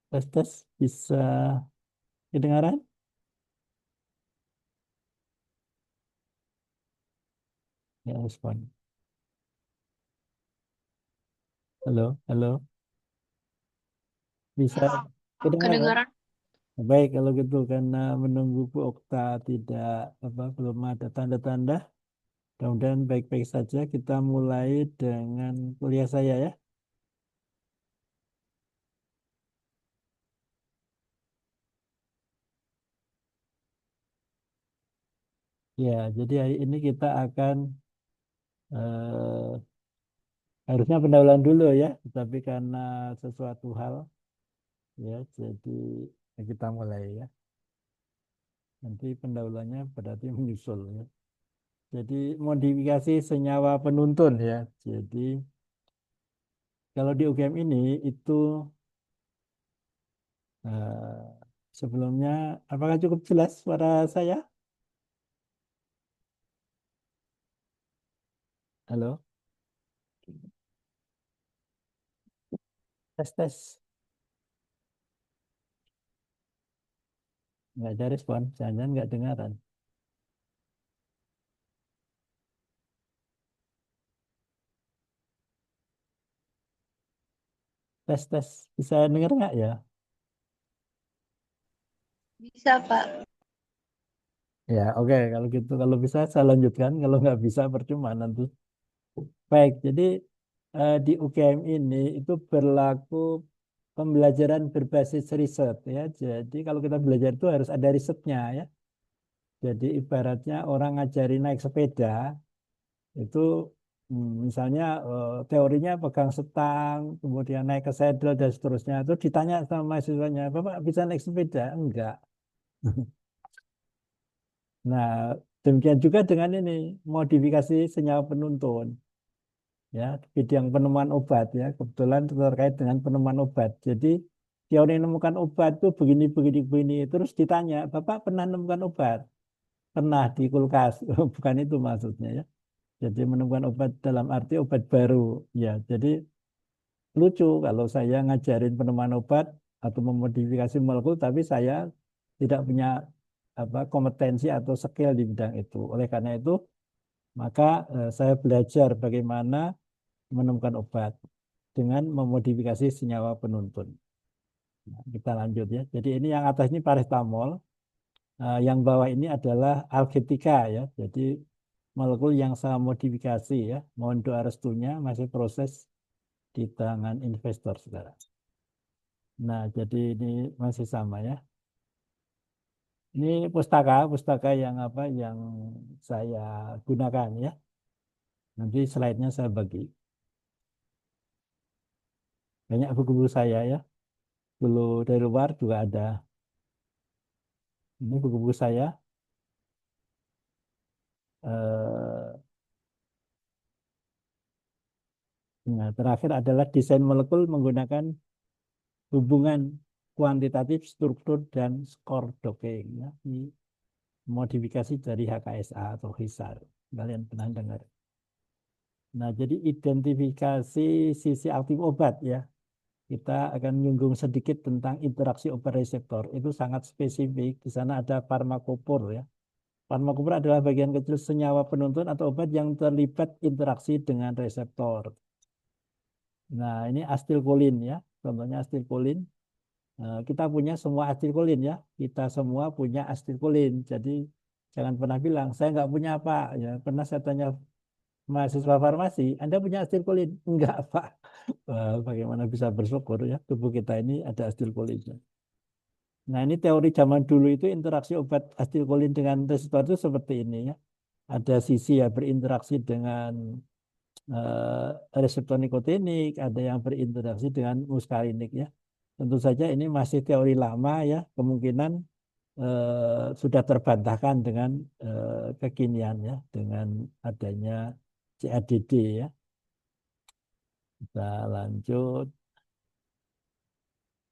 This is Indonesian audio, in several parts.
Tes tes bisa kedengaran? Ya respon. Halo, halo. Bisa kedengaran? Kedengaran. Baik kalau gitu karena menunggu Bu Okta tidak belum ada tanda-tanda. Mudah-mudahan baik-baik saja. Kita mulai dengan kuliah saya ya. Ya, jadi hari ini kita akan eh, harusnya pendahuluan dulu ya, tapi karena sesuatu hal ya, jadi kita mulai ya. Nanti pendahuluannya berarti menyusul ya. Jadi modifikasi senyawa penuntun ya. Jadi kalau di UGM ini itu eh, sebelumnya apakah cukup jelas suara saya? Halo, tes tes. Nggak ada respon, jangan nggak dengaran. Tes tes. Bisa dengar nggak ya? Bisa, Pak. Ya, oke. Kalau gitu, kalau bisa saya lanjutkan. Kalau nggak bisa percuma nanti. Baik, jadi di UGM ini itu berlaku pembelajaran berbasis riset ya. Jadi kalau kita belajar itu harus ada risetnya ya. Jadi ibaratnya orang ngajari naik sepeda itu misalnya teorinya pegang setang, kemudian naik ke saddle dan seterusnya. Itu ditanya sama mahasiswanya, Bapak bisa naik sepeda? Enggak. Nah, demikian juga dengan ini modifikasi senyawa penuntun ya bidang penemuan obat ya kebetulan terkait dengan penemuan obat. Jadi teori menemukan obat itu begini begini begini terus ditanya, Bapak pernah menemukan obat? Pernah di kulkas. Bukan itu maksudnya ya. Jadi menemukan obat dalam arti obat baru. Ya, jadi lucu kalau saya ngajarin penemuan obat atau memodifikasi molekul, tapi saya tidak punya kompetensi atau skill di bidang itu. Oleh karena itu, maka saya belajar bagaimana menemukan obat dengan memodifikasi senyawa penuntun. Nah, kita lanjut ya. Jadi ini yang atas ini paracetamol, yang bawah ini adalah algetika ya. Jadi molekul yang saya modifikasi ya. Mohon doa restunya masih proses di tangan investor sekarang. Nah, jadi ini masih sama ya. Ini pustaka yang yang saya gunakan ya. Nanti slide-nya saya bagi. Banyak buku-buku saya ya. Dulu dari luar juga ada. Ini buku-buku saya. Eh, nah, terakhir adalah desain molekul menggunakan hubungan kuantitatif, struktur, dan skor Doping. Ya. Ini modifikasi dari HKSA atau HISAR. Kalian pernah dengar. Nah, jadi identifikasi sisi aktif obat ya. Kita akan menyinggung sedikit tentang interaksi obat reseptor. Itu sangat spesifik. Di sana ada farmakopor ya. Farmakopor adalah bagian kecil senyawa penuntun atau obat yang terlibat interaksi dengan reseptor. Nah, ini asetilkolin ya. Contohnya asetilkolin. Kita punya semua asetilkolin ya. Kita semua punya asetilkolin. Jadi jangan pernah bilang saya nggak punya apa. Ya, pernah saya tanya mahasiswa farmasi, Anda punya asetilkolin? Enggak, Pak. Wah, bagaimana bisa bersyukur ya tubuh kita ini ada asetilkolinnya. Nah, ini teori zaman dulu itu interaksi obat asetilkolin dengan reseptor itu seperti ini ya. Ada sisi ya berinteraksi dengan reseptor nikotinik, ada yang berinteraksi dengan muskarinik ya. Tentu saja ini masih teori lama ya, kemungkinan sudah terbantahkan dengan kekinian ya, dengan adanya CADD ya. Kita lanjut.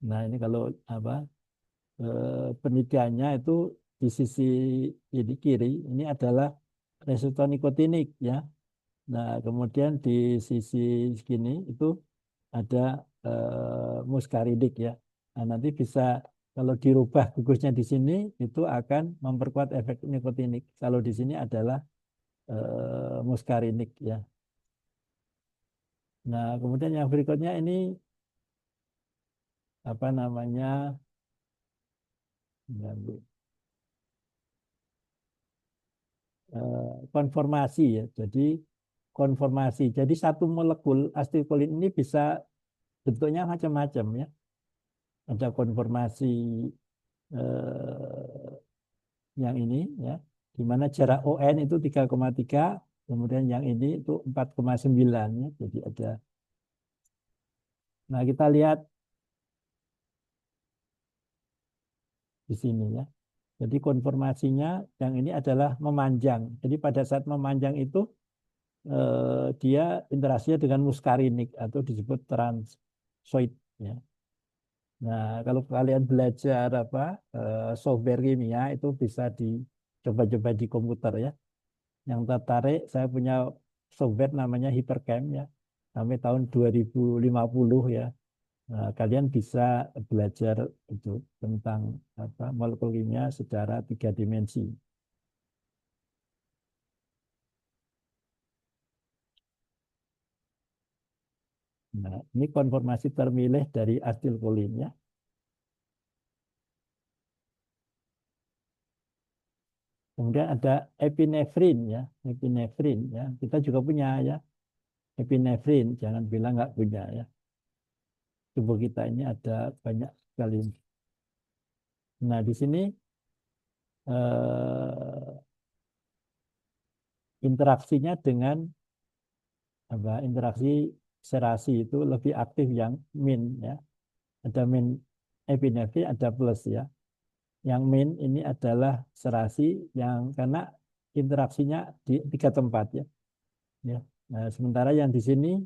Nah, ini kalau apa penelitiannya itu di sisi ini kiri ini adalah reseptor nikotinik ya. Nah, kemudian di sisi sini itu ada muskaridik ya. Nah, nanti bisa kalau dirubah gugusnya di sini itu akan memperkuat efek nikotinik. Kalau di sini adalah muskarinik ya. Nah, kemudian yang berikutnya ini apa namanya? Konformasi ya. Jadi konformasi. Jadi satu molekul asetilkolin ini bisa bentuknya macam-macam ya. Ada konformasi eh, yang ini ya, di mana jarak ON itu 3,3, kemudian yang ini itu 4,9 ya. Jadi ada. Nah, kita lihat di sini ya. Jadi konformasinya yang ini adalah memanjang. Jadi pada saat memanjang itu dia interaksinya dengan muskarinik atau disebut transoid ya. Nah, kalau kalian belajar apa software kimia itu bisa dicoba-coba di komputer ya. Yang tertarik, saya punya software namanya Hypercam ya. Sampai tahun 2050 ya. Nah, kalian bisa belajar itu tentang apa molekul kimia secara 3 dimensi. Nah, ini konformasi terpilih dari asetilkolin ya. Kemudian ada epinefrin ya, epinefrin ya. Kita juga punya ya epinefrin. Jangan bilang nggak punya ya. Tubuh kita ini ada banyak sekali. Nah, di sini interaksinya dengan apa? Interaksi serasi itu lebih aktif yang min ya. Ada min epinefrin, ada plus ya. Yang min ini adalah serasi yang karena interaksinya di 3 tempat ya. Ya. Nah, sementara yang di sini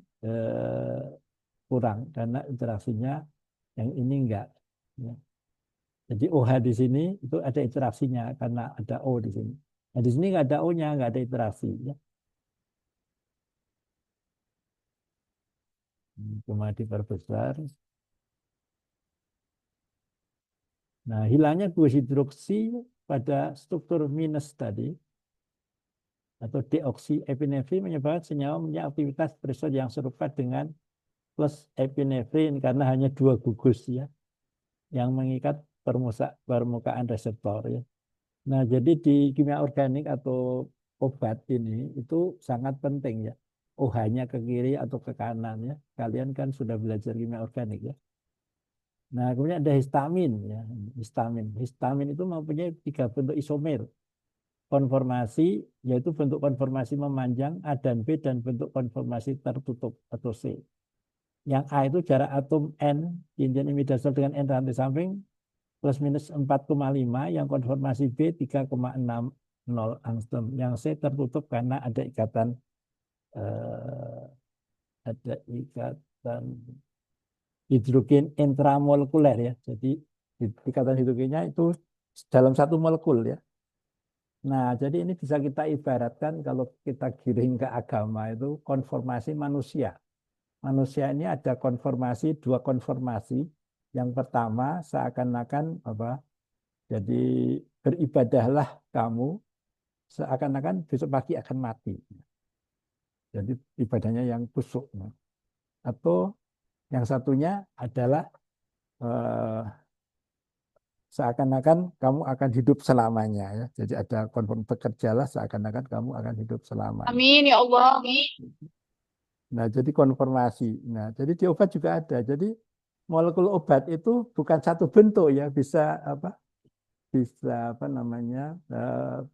kurang karena interaksinya yang ini enggak. Ya. Jadi OH di sini itu ada interaksinya karena ada O di sini. Nah, di sini nggak ada O-nya, nggak ada interaksi. Ya. Cuma diperbesar. Nah, hilangnya glukosa hidroksi pada struktur minus tadi atau deoksiepinefrin menyebabkan senyawa punya aktivitas beresor yang serupa dengan plus epinefrin karena hanya 2 gugus ya yang mengikat permukaan reseptor ya. Nah, jadi di kimia organik atau obat ini itu sangat penting ya. OH-nya ke kiri atau ke kanan ya. Kalian kan sudah belajar kimia organik ya. Nah, kemudian ada histamin ya. Histamin. Histamin itu mempunyai 3 bentuk isomer. Konformasi yaitu bentuk konformasi memanjang A dan B dan bentuk konformasi tertutup atau C. Yang A itu jarak atom N, cincin imidazol dengan N rantai samping plus minus 4,5, yang konformasi B 3,60 angstrom. Yang C tertutup karena eh, ada ikatan hidrogen intramolekuler ya. Jadi ikatan hidrogennya itu dalam satu molekul ya. Nah, jadi ini bisa kita ibaratkan kalau kita giring ke agama itu konformasi manusia. Manusia ini ada konformasi, 2 konformasi. Yang pertama seakan-akan apa? Jadi beribadahlah kamu seakan-akan besok pagi akan mati. Jadi ibadahnya yang kusuk. Atau yang satunya adalah eh, seakan-akan kamu akan hidup selamanya ya. Jadi ada konform bekerjalah seakan-akan kamu akan hidup selamanya. Amin ya Allah. Amin. Nah, jadi konformasi. Nah, jadi di obat juga ada. Jadi molekul obat itu bukan satu bentuk ya, bisa apa? Bisa apa namanya?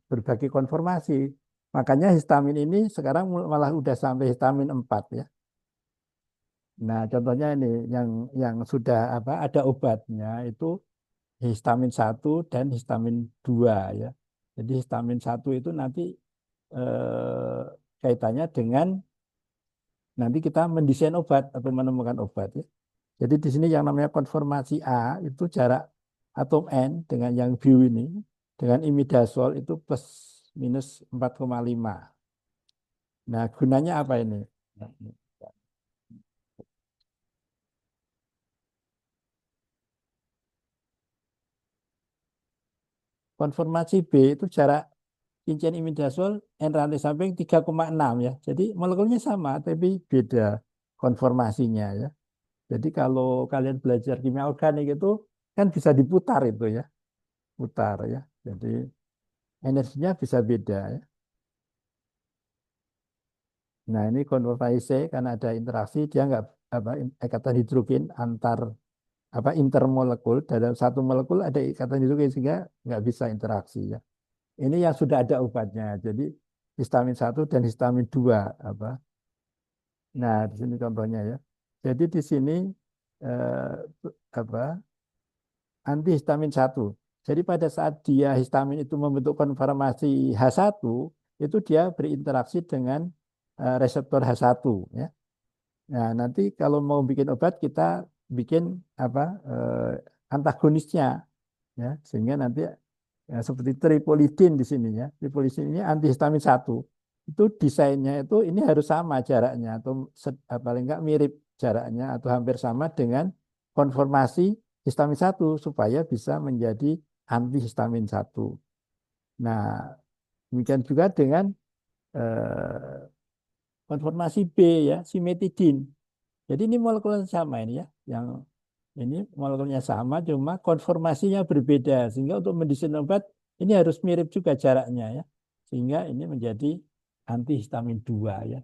Berbagai konformasi. Makanya histamin ini sekarang malah udah sampai histamin 4 ya. Nah, contohnya ini yang sudah apa ada obatnya itu histamin 1 dan histamin 2 ya. Jadi histamin 1 itu nanti kaitannya dengan nanti kita mendesain obat atau menemukan obat ya. Jadi di sini yang namanya konformasi A itu jarak atom N dengan yang biru ini dengan imidazol itu plus minus 4,5. Nah, gunanya apa ini? Nah, Konformasi B itu jarak kuncian imidazol N rantai samping 3,6 ya. Jadi molekulnya sama tapi beda konformasinya ya. Jadi kalau kalian belajar kimia organik itu kan bisa diputar itu ya, putar ya. Jadi energinya bisa beda ya. Nah ini konformasi C karena ada interaksi dia nggak apa ikatan hidrogen antar apa intermolekul dalam satu molekul ada ikatan hidrogen sehingga nggak bisa interaksi ya. Ini yang sudah ada obatnya. Jadi histamin 1 dan histamin 2 apa. Nah, di sini contohnya ya. Jadi di sini apa antihistamin 1. Jadi pada saat dia histamin itu membentuk konformasi H1, itu dia berinteraksi dengan reseptor H1 ya. Nah, nanti kalau mau bikin obat kita bikin apa antagonisnya ya, sehingga nanti ya, seperti tripolidin di sini ya. Tripolidin ini antihistamin 1. Itu desainnya itu ini harus sama jaraknya atau paling enggak mirip jaraknya atau hampir sama dengan konformasi histamin 1 supaya bisa menjadi antihistamin 1. Nah, demikian juga dengan eh, konformasi B ya, simetidin. Jadi ini molekulnya sama ini ya, yang ini molekulnya sama, cuma konformasinya berbeda. Sehingga untuk mendesain obat ini harus mirip juga jaraknya ya. Sehingga ini menjadi antihistamin 2 ya.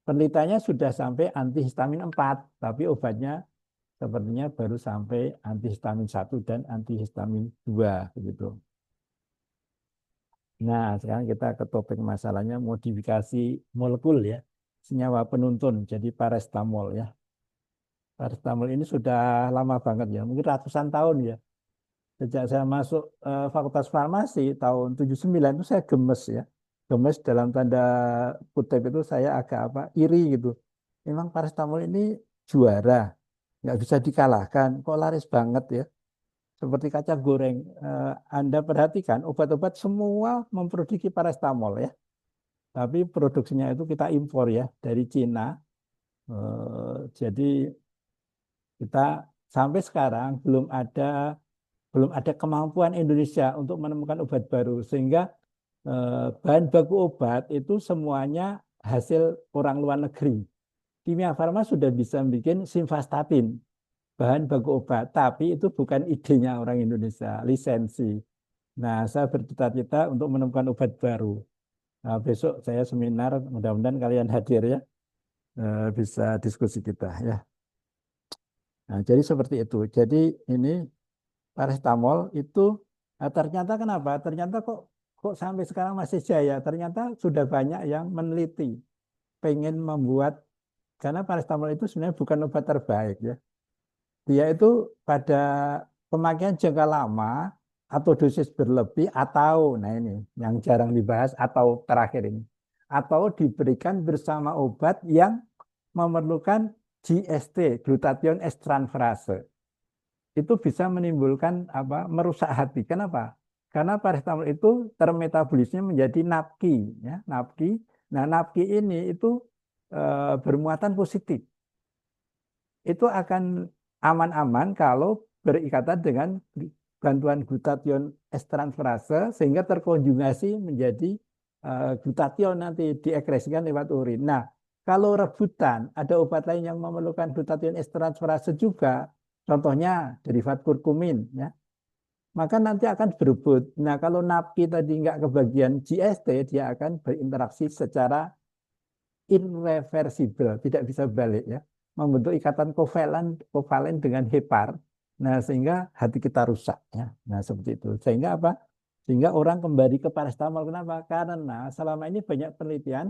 Penelitiannya sudah sampai antihistamin 4, tapi obatnya sepertinya baru sampai antihistamin 1 dan antihistamin 2 begitu. Nah, sekarang kita ke topik masalahnya modifikasi molekul ya. Senyawa penuntun jadi paracetamol ya. Paracetamol ini sudah lama banget ya, mungkin ratusan tahun ya. Sejak saya masuk Fakultas Farmasi tahun 79 itu saya gemes ya. Gemes dalam tanda kutip itu saya agak apa iri gitu. Memang paracetamol ini juara, nggak bisa dikalahkan. Kok laris banget ya. Seperti kaca goreng. Anda perhatikan obat-obat semua memproduksi paracetamol ya. Tapi produksinya itu kita impor ya dari Cina. Jadi kita sampai sekarang belum ada kemampuan Indonesia untuk menemukan obat baru sehingga bahan baku obat itu semuanya hasil orang luar negeri. Kimia Farma sudah bisa bikin simvastatin bahan baku obat, tapi itu bukan idenya orang Indonesia, lisensi. Nah, saya bercita-cita untuk menemukan obat baru. Nah, besok saya seminar, mudah-mudahan kalian hadir ya, bisa diskusi kita ya. Nah, jadi seperti itu. Jadi ini paracetamol itu ternyata kenapa? Ternyata kok kok sampai sekarang masih jaya. Ternyata sudah banyak yang meneliti, pengen membuat karena paracetamol itu sebenarnya bukan obat terbaik ya. Dia itu pada pemakaian jangka lama atau dosis berlebih atau nah ini yang jarang dibahas atau terakhir ini atau diberikan bersama obat yang memerlukan GST, glutathione transferase itu bisa menimbulkan apa merusak hati. Kenapa? Karena paracetamol itu termetabolisme menjadi napki, ya, napki. Nah, napki ini itu bermuatan positif. Itu akan aman-aman kalau berikatan dengan bantuan glutathione transferase sehingga terkonjugasi menjadi glutathione nanti diekskresikan lewat urin. Nah, kalau rebutan ada obat lain yang memerlukan glutathione transferase juga, contohnya derivat kurkumin, ya, maka nanti akan berebut. Nah, kalau napki tadi nggak kebagian GST, dia akan berinteraksi secara irreversible, tidak bisa balik ya, membentuk ikatan kovalen dengan hepar. Nah, sehingga hati kita rusak ya. Nah, seperti itu. Sehingga apa? Sehingga orang kembali ke paracetamol. Kenapa? Karena selama ini banyak penelitian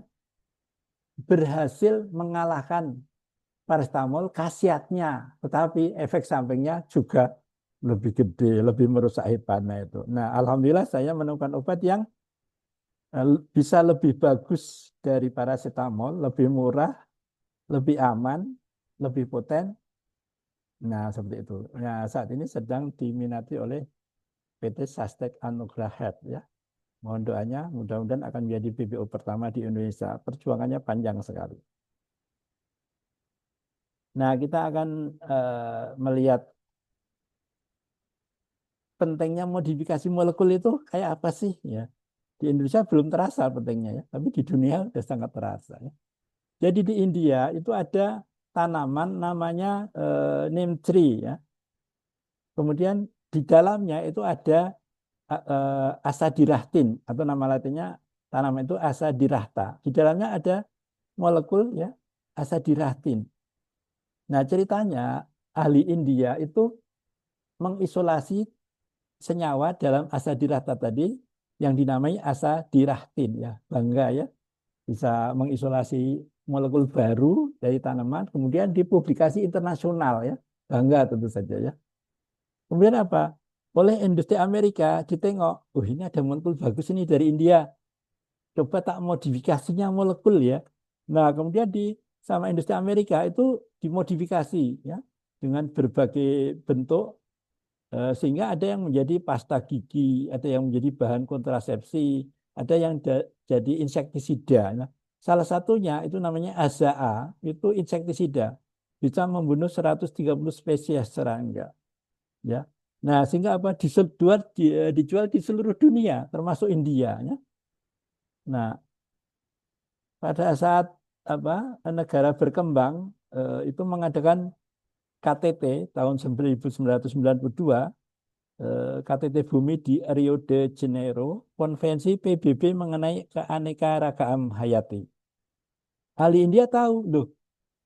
berhasil mengalahkan paracetamol khasiatnya, tetapi efek sampingnya juga lebih gede, lebih merusak heparnya itu. Nah, alhamdulillah saya menemukan obat yang bisa lebih bagus dari paracetamol, lebih murah, lebih aman, lebih poten. Nah, seperti itu. Nah, saat ini sedang diminati oleh PT Sastek Anugrah Health ya. Mohon doanya, mudah-mudahan akan menjadi BPO pertama di Indonesia. Perjuangannya panjang sekali. Nah, kita akan melihat pentingnya modifikasi molekul itu kayak apa sih ya? Di Indonesia belum terasa pentingnya ya, tapi di dunia sudah sangat terasa ya. Jadi di India itu ada tanaman namanya neem tree ya. Kemudian di dalamnya itu ada asadirachtin atau nama latinnya tanaman itu asadirachta. Di dalamnya ada molekul ya asadirachtin. Nah, ceritanya ahli India itu mengisolasi senyawa dalam asadirachta tadi yang dinamai asadirachtin ya. Bangga ya bisa mengisolasi molekul baru dari tanaman kemudian dipublikasi internasional ya. Bangga tentu saja ya. Kemudian apa? Oleh industri Amerika ditengok, oh ini ada molekul bagus ini dari India. Coba tak modifikasinya molekul ya. Nah, kemudian sama industri Amerika itu dimodifikasi ya dengan berbagai bentuk sehingga ada yang menjadi pasta gigi, ada yang menjadi bahan kontrasepsi, ada yang jadi insektisida. Nah, salah satunya itu namanya azaa, itu insektisida. Bisa membunuh 130 spesies serangga. Ya. Nah, sehingga apa dijual di seluruh dunia, termasuk India. Ya. Nah, pada saat apa negara berkembang itu mengadakan KTT tahun 1992 KTT Bumi di Rio de Janeiro, konvensi PBB mengenai keanekaragaman hayati. Ahli India tahu, loh,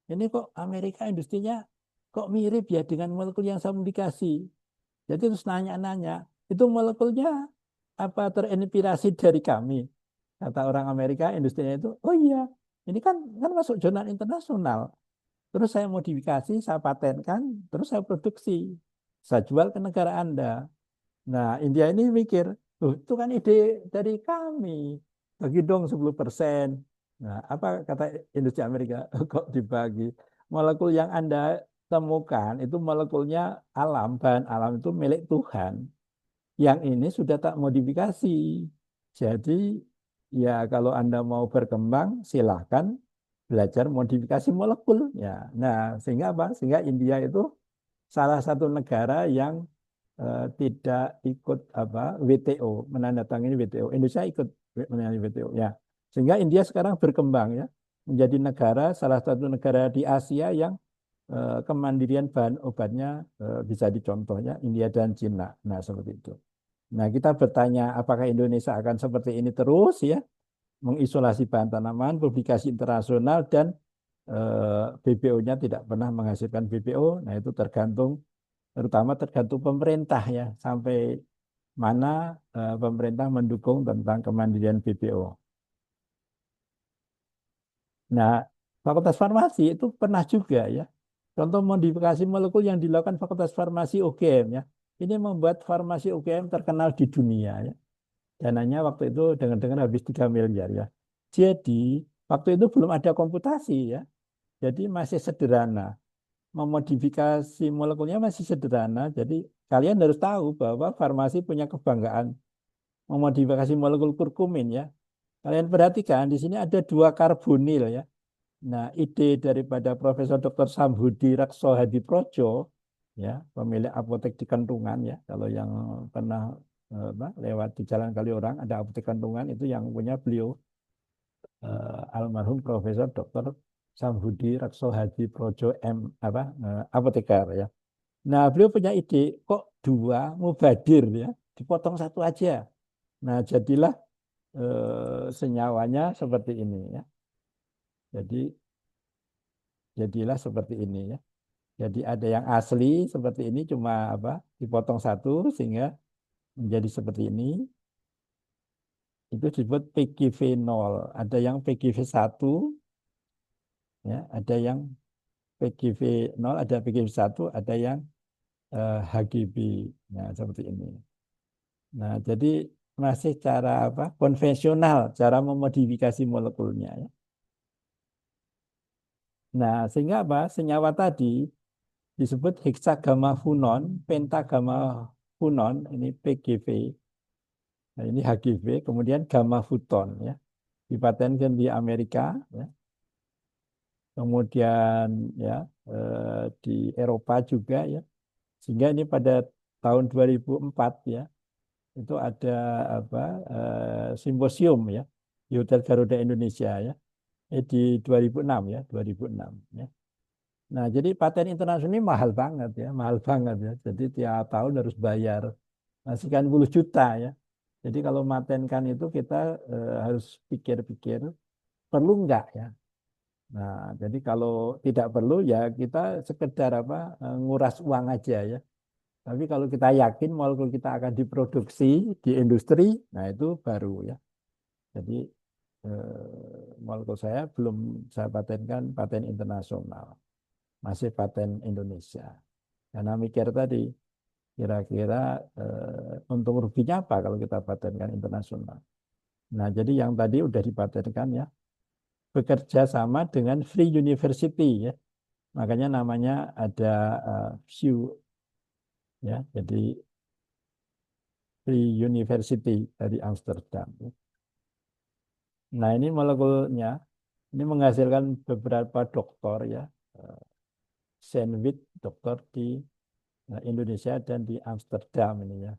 ini kok Amerika industrinya kok mirip ya dengan molekul yang saya publikasi. Jadi terus nanya-nanya, itu molekulnya apa terinspirasi dari kami? Kata orang Amerika, industrinya itu, oh iya, ini kan masuk jurnal internasional. Terus saya modifikasi, saya patenkan, terus saya produksi. Saya jual ke negara Anda. Nah, India ini mikir, loh, itu kan ide dari kami. Bagi dong 10%. Nah, apa kata industri Amerika? Kok dibagi? Molekul yang Anda temukan itu molekulnya alam, bahan alam itu milik Tuhan. Yang ini sudah tak modifikasi. Jadi, ya kalau Anda mau berkembang, silahkan belajar modifikasi molekul. Ya, nah sehingga apa? Sehingga India itu salah satu negara yang tidak ikut apa WTO menandatangani WTO. Indonesia ikut menandatangani WTO ya. Sehingga India sekarang berkembang ya menjadi negara salah satu negara di Asia yang kemandirian bahan obatnya bisa dicontohnya India dan Cina. Nah, seperti itu. Nah, kita bertanya apakah Indonesia akan seperti ini terus ya, mengisolasi bahan tanaman, publikasi internasional dan BPO-nya tidak pernah menghasilkan BPO. Nah, itu terutama tergantung pemerintah ya, sampai mana pemerintah mendukung tentang kemandirian BPO. Nah, Fakultas Farmasi itu pernah juga ya. Contoh modifikasi molekul yang dilakukan Fakultas Farmasi UGM ya. Ini membuat farmasi UGM terkenal di dunia ya. Dananya waktu itu dengar-dengar habis 3 miliar ya. Jadi, waktu itu belum ada komputasi ya. Jadi masih sederhana. Memodifikasi molekulnya masih sederhana. Jadi kalian harus tahu bahwa farmasi punya kebanggaan memodifikasi molekul kurkumin ya. Kalian perhatikan di sini ada 2 karbonil ya. Nah, ide daripada Profesor Dr. Sambudi Rakso Hadiprojo ya, pemilik apotek di Kentungan ya. Kalau yang pernah lewat di Jalan Kaliorang ada apotek Kentungan itu yang punya beliau almarhum Profesor Dr. Sambudi Rakso Hadiprojo apoteker ya. Nah, beliau punya ide kok 2 mubadir ya, dipotong 1 aja. Nah, jadilah senyawanya seperti ini ya. Jadilah seperti ini ya. Jadi ada yang asli seperti ini cuma dipotong 1 sehingga menjadi seperti ini. Itu disebut PGV0. Ada yang PGV1 ya, ada yang PGV0, ada PGV1, ada yang HGB. Nah, seperti ini. Nah, jadi masih cara konvensional cara memodifikasi molekulnya ya. Nah, sehingga senyawa tadi disebut hexagamafunon, pentagamafunon, ini PGV. Nah, ini HGV, kemudian gamafuton ya. Dipatenkan di Amerika ya. Kemudian ya di Eropa juga ya. Sehingga ini pada tahun 2004 ya, itu ada apa simposium ya di Hotel Garuda Indonesia ya. Di 2006 ya, 2006 ya. Nah, jadi paten internasional ini mahal banget ya, mahal banget ya. Jadi tiap tahun harus bayar sekian puluh juta ya. Jadi kalau matenkan itu kita harus pikir-pikir perlu enggak ya. Nah, jadi kalau tidak perlu ya kita sekedar apa nguras uang aja ya. Tapi kalau kita yakin molekul kita akan diproduksi di industri, nah itu baru ya. Jadi molekul saya belum saya patenkan paten internasional, masih paten Indonesia. Karena mikir tadi, kira-kira untung ruginya apa kalau kita patenkan internasional. Nah, jadi yang tadi udah dipatenkan ya, bekerja sama dengan Free University ya. Makanya namanya ada FU ya, jadi Free University dari Amsterdam. Nah, ini molekulnya ini menghasilkan beberapa doktor ya, sandwich doktor di Indonesia dan di Amsterdam ini ya.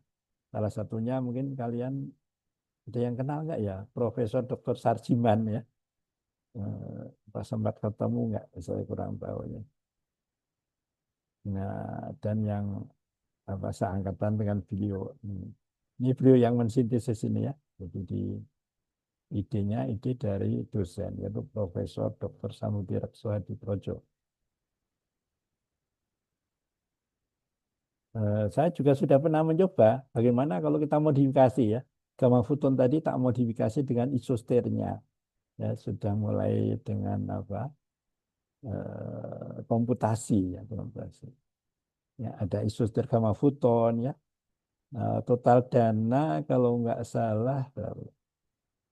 Salah satunya mungkin kalian ada yang kenal nggak ya, Profesor Dr. Sarjiman ya. Pas sempat ketemu nggak? Saya kurang tahu ya. Nah, dan yang apa seangkatan dengan beliau. Ini beliau yang mensintesis ini ya. Jadi di idenya ide dari dosen yaitu Profesor Dr. Samudi Rekso Hadiprojo. Saya juga sudah pernah mencoba bagaimana kalau kita modifikasi ya. Gamma foton tadi tak modifikasi dengan isosternya. Ya, sudah mulai dengan apa? Komputasi ya, komputasi. Ya, ada isoster gamma foton ya. Total dana kalau nggak salah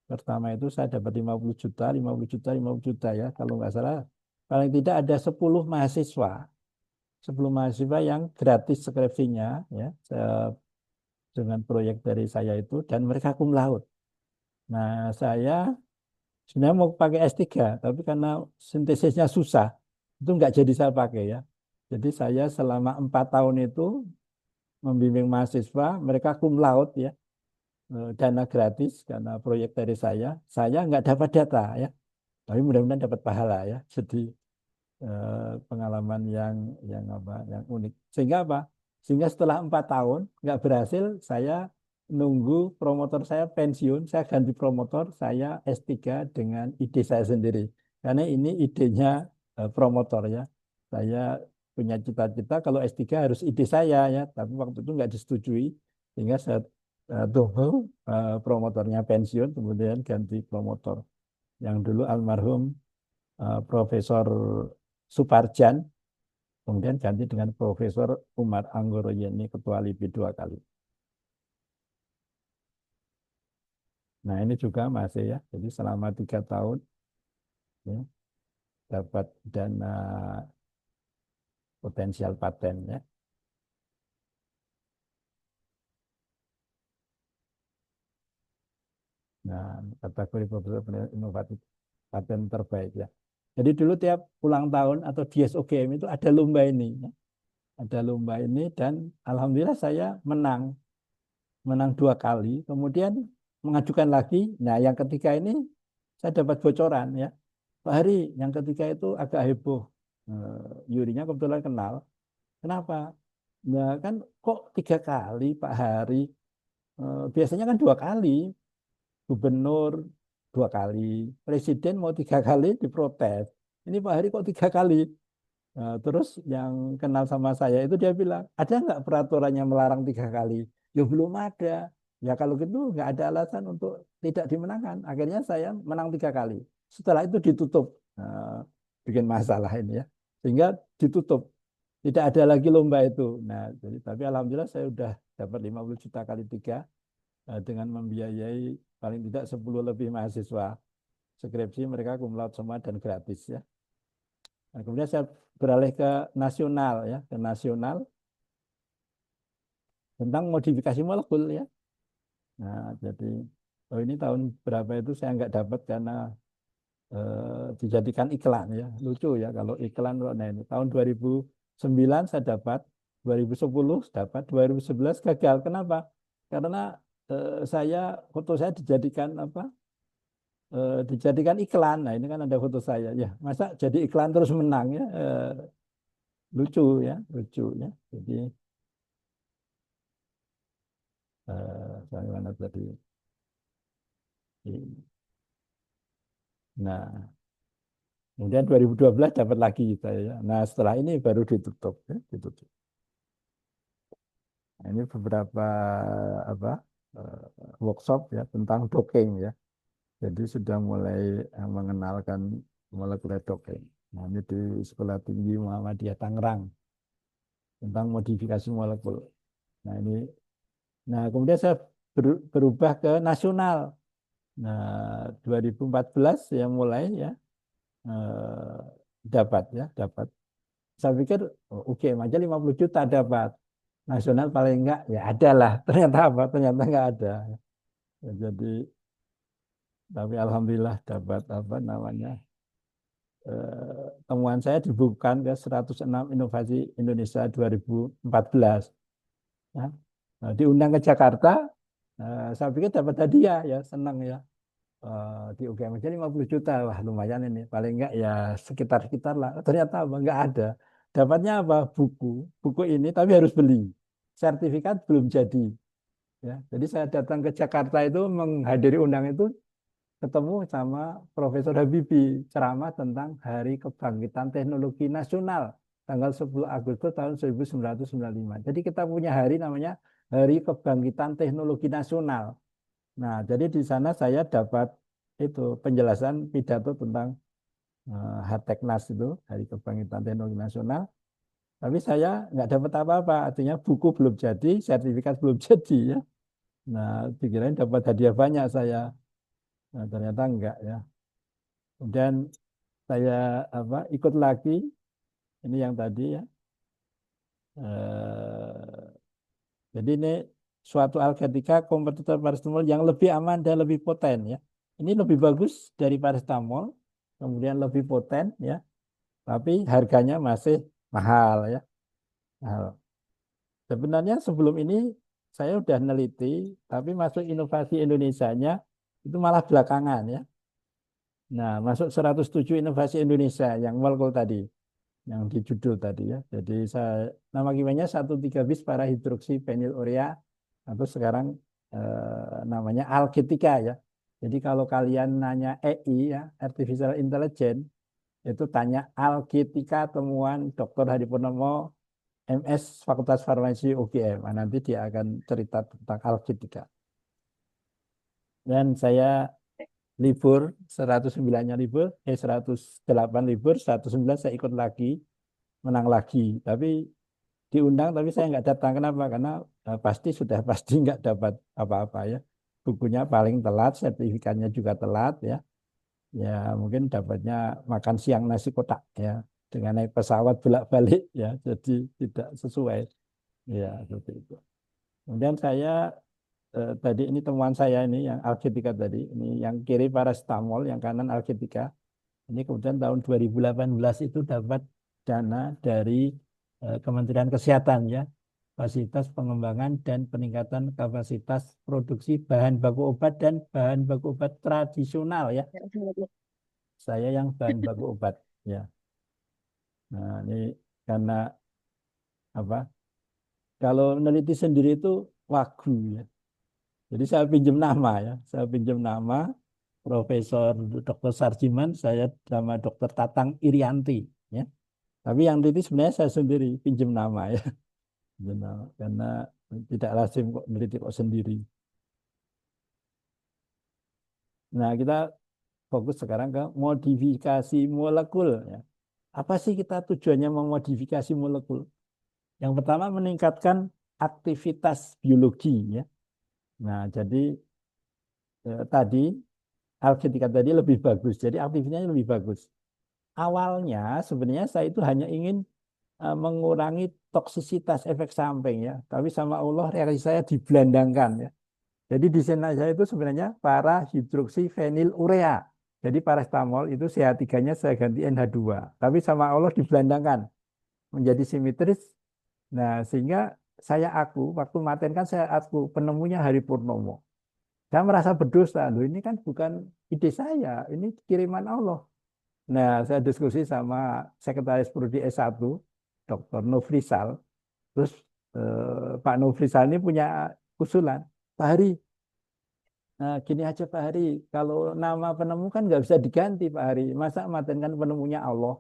pertama itu saya dapat 50 juta, 50 juta, 50 juta ya. Kalau nggak salah paling tidak ada 10 mahasiswa. 10 mahasiswa yang gratis skripsinya ya dengan proyek dari saya itu dan mereka cum laude. Nah, saya sebenarnya mau pakai S3 tapi karena sintesisnya susah itu nggak jadi saya pakai ya. Jadi saya selama 4 tahun itu membimbing mahasiswa, mereka cum laude ya, dana gratis karena proyek dari saya nggak dapat data ya, tapi mudah-mudahan dapat pahala ya. Jadi pengalaman yang apa, yang unik. Sehingga apa? Sehingga setelah 4 tahun nggak berhasil, saya nunggu promotor saya pensiun, saya ganti promotor, saya S3 dengan ide saya sendiri. Karena ini idenya promotor ya. Saya punya cita-cita kalau S3 harus ide saya ya, tapi waktu itu nggak disetujui, sehingga saya tunggu promotornya pensiun, kemudian ganti promotor. Yang dulu almarhum Profesor Suparjan, kemudian ganti dengan Profesor Umar Anggoroyeni, ketua LIPI 2 kali. Nah ini juga masih ya, jadi selama 3 tahun ya, dapat dana potensial paten ya. Nah kategori profesor inovatif paten terbaik ya. Jadi dulu tiap ulang tahun atau di SOGM itu ada lomba ini, ya. Ada lomba ini dan alhamdulillah saya menang 2 kali. Kemudian mengajukan lagi. Nah yang ketiga ini saya dapat bocoran ya. Pak Hari, yang ketiga itu agak heboh. Yurinya kebetulan kenal. Kenapa? Nah kan kok 3 kali Pak Hari? Biasanya kan 2 kali. Gubernur 2 kali. Presiden mau 3 kali diprotes. Ini Pak Hari kok 3 kali? Terus yang kenal sama saya itu dia bilang, ada nggak peraturannya melarang 3 kali? Ya belum ada. Ya kalau gitu nggak ada alasan untuk tidak dimenangkan. Akhirnya saya menang 3 kali. Setelah itu ditutup. Bikin masalah ini ya. Sehingga ditutup. Tidak ada lagi lomba itu. Nah, jadi tapi alhamdulillah saya sudah dapat 50 juta kali 3 dengan membiayai paling tidak 10 lebih mahasiswa. Skripsi mereka cum laude semua dan gratis ya. Nah, kemudian saya beralih ke nasional ya, ke nasional tentang modifikasi molekul ya. Nah, jadi ini tahun berapa itu saya nggak dapat karena dijadikan iklan ya. Lucu ya kalau iklan kok. Nah, ini tahun 2009 saya dapat 2010 dapat, 2011 gagal. Kenapa? Karena foto saya dijadikan apa? Dijadikan iklan. Nah, ini kan ada foto saya. Ya, masa jadi iklan terus menang ya? Lucu ya, lucu ya. Jadi saya mana tadi? Nah, kemudian 2012 dapat lagi saya. Nah, setelah ini baru ditutup ya, ditutup. Nah, ini beberapa apa? Workshop ya tentang docking ya. Jadi sudah mulai mengenalkan molekuler docking. Nah, ini di Sekolah Tinggi Muhammadiyah Tangerang tentang modifikasi molekul. Nah, ini kemudian saya berubah ke nasional. Nah, 2014 yang mulai ya eh, dapat. Saya pikir oke, aja 50 juta dapat. Nasional paling enggak ya ada lah. Ternyata apa? Ternyata enggak ada. Ya, jadi tapi alhamdulillah dapat apa namanya? Temuan saya dibukukan ke 106 Inovasi Indonesia 2014. Ya. Nah, diundang ke Jakarta, saya pikir dapat hadiah ya, senang ya. Di UGM aja 50 juta, wah lumayan ini. Paling enggak ya sekitar-sekitar lah. Ternyata apa? Enggak ada. Dapatnya apa? Buku ini tapi harus beli. Sertifikat belum jadi. Ya, jadi saya datang ke Jakarta itu menghadiri undang itu ketemu sama Profesor Habibie ceramah tentang Hari Kebangkitan Teknologi Nasional tanggal 10 Agustus tahun 1995. Jadi kita punya hari namanya Hari Kebangkitan Teknologi Nasional. Nah, jadi di sana saya dapat itu penjelasan pidato tentang Harteknas itu Hari Kebangkitan Teknologi Nasional. Tapi saya nggak dapat apa-apa, artinya buku belum jadi, sertifikat belum jadi ya. Nah, dikirain dapat hadiah banyak saya. Nah, ternyata enggak ya. Kemudian saya ikut lagi ini yang tadi ya. Eh, jadi ini suatu alketika kompetitor paracetamol yang lebih aman dan lebih poten ya. Ini lebih bagus dari paracetamol, kemudian lebih poten ya, tapi harganya masih mahal ya. Mahal. Sebenarnya sebelum ini saya udah neliti, tapi masuk inovasi Indonesianya itu malah belakangan ya. Nah, masuk 107 inovasi Indonesia yang molekul tadi, yang di judul tadi ya. Jadi nama kimianya 1,3 bis para hidroksi fenilurea atau sekarang namanya alketika ya. Jadi kalau kalian nanya EI ya, Artificial Intelligence, itu tanya alketika temuan Dr. Hadi Purnomo MS Fakultas Farmasi UGM. Nah, nanti dia akan cerita tentang alketika. Dan saya libur 109-nya libur, 108 libur, 109 saya ikut lagi, menang lagi. Tapi diundang tapi saya nggak datang. Kenapa? Karena pasti sudah pasti nggak dapat apa-apa ya. Bukunya paling telat, sertifikatnya juga telat ya. Ya mungkin dapatnya makan siang nasi kotak ya. Dengan naik pesawat bolak-balik ya. Jadi tidak sesuai. Ya seperti itu. Kemudian saya tadi ini temuan saya ini yang alketika tadi. Ini yang kiri paracetamol, yang kanan alketika. Ini kemudian tahun 2018 itu dapat dana dari Kementerian Kesehatan ya, fasilitas pengembangan dan peningkatan kapasitas produksi bahan baku obat dan bahan baku obat tradisional ya. Saya yang bahan baku obat ya. Nah, ini karena apa? Kalau meneliti sendiri itu wagu ya. Jadi saya pinjam nama ya, saya pinjam nama Profesor Dr. Sarjiman, saya sama Dr. Tatang Irianti ya. Tapi yang teliti sebenarnya saya sendiri pinjam nama ya. Karena tidak lazim kok meneliti kok sendiri. Nah, kita fokus sekarang ke modifikasi molekul ya. Apa sih kita tujuannya memodifikasi molekul? Yang pertama meningkatkan aktivitas biologi ya. Nah, jadi tadi alketika tadi lebih bagus. Jadi aktivitasnya lebih bagus. Awalnya sebenarnya saya itu hanya ingin mengurangi toksisitas efek samping ya. Tapi sama Allah reaksi saya dibelandangkan ya. Jadi desain saya itu sebenarnya para hidroksifenilurea. Jadi paracetamol itu CH3-nya saya ganti NH2. Tapi sama Allah dibelandangkan menjadi simetris Nah, sehingga waktu maten kan saya aku, penemunya Hari Purnomo. Saya merasa berdosa, loh ini kan bukan ide saya, ini kiriman Allah. Nah, saya diskusi sama Sekretaris Prodi S1, Dr. Nufrisal. Terus Pak Nufrisal ini punya usulan, Pak Hari, nah gini aja Pak Hari, kalau nama penemu kan nggak bisa diganti Pak Hari, masa maten kan penemunya Allah.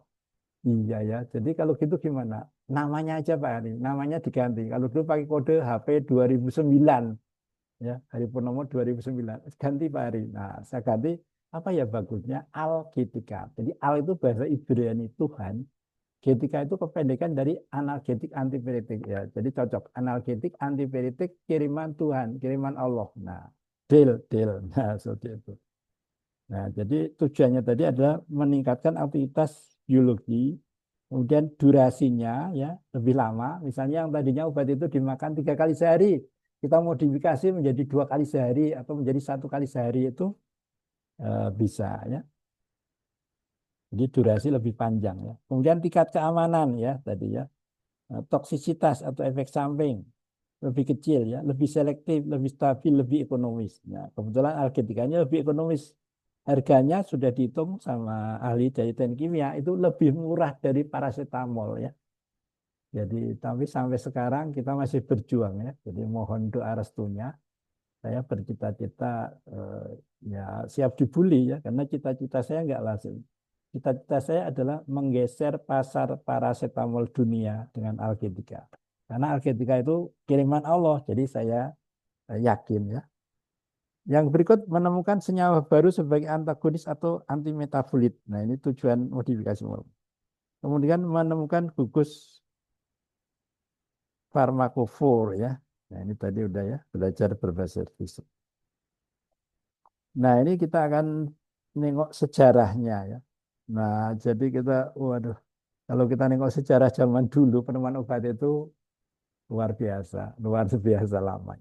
Iya ya, jadi kalau gitu gimana? Namanya aja Pak Hari, namanya diganti. Kalau dulu pakai kode HP 2009, ya Hari Purnomo 2009, ganti Pak Hari. Nah, saya ganti apa ya bagusnya? Alketika. Jadi al itu bahasa Ibrani Tuhan, ketika itu kependekan dari analgetik antipiretik ya. Jadi cocok analgetik antipiretik kiriman Tuhan, kiriman Allah. Nah, deal. Nah, seperti itu. Nah, jadi tujuannya tadi adalah meningkatkan aktivitas biologi, kemudian durasinya ya lebih lama. Misalnya yang tadinya obat itu dimakan 3 kali sehari, kita modifikasi menjadi 2 kali sehari atau menjadi 1 kali sehari itu bisa ya. Jadi durasi lebih panjang ya. Kemudian tingkat keamanan ya tadi ya. Toksisitas atau efek samping lebih kecil ya, lebih selektif, lebih stabil, lebih ekonomis. Nah, kebetulan alketikanya lebih ekonomis. Harganya sudah dihitung sama ahli dari teknik kimia itu lebih murah dari paracetamol ya. Jadi tapi sampai sekarang kita masih berjuang ya. Jadi mohon doa restunya. Saya bercita-cita ya siap dibully ya karena cita-cita saya nggak langsung. Cita-cita saya adalah menggeser pasar paracetamol dunia dengan Alketika. Karena Alketika itu kiriman Allah, jadi saya yakin ya. Yang berikut menemukan senyawa baru sebagai antagonis atau antimetabolit. Nah, ini tujuan modifikasi molekul. Kemudian menemukan gugus farmakofor ya. Nah, ini tadi udah ya, belajar berbasis fisik. Nah, ini kita akan nengok sejarahnya ya. Nah, jadi kita, waduh, kalau kita nengok sejarah zaman dulu, penemuan obat itu luar biasa lama.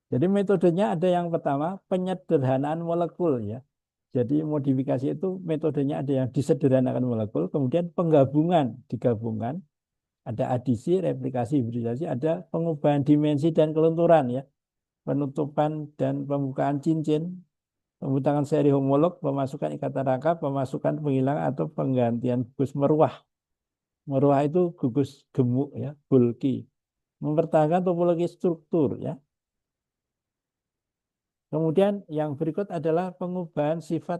Jadi metodenya ada yang pertama, penyederhanaan molekul ya. Jadi modifikasi itu metodenya ada yang disederhanakan molekul, kemudian digabungan, ada adisi, replikasi, hibridisasi, ada pengubahan dimensi dan kelunturan ya, penutupan dan pembukaan cincin, pembentangan seri homolog, pemasukan ikatan rangka, pemasukan penghilangan atau penggantian gugus meruah. Meruah itu gugus gemuk ya, bulky. Mempertahankan topologi struktur ya. Kemudian yang berikut adalah pengubahan sifat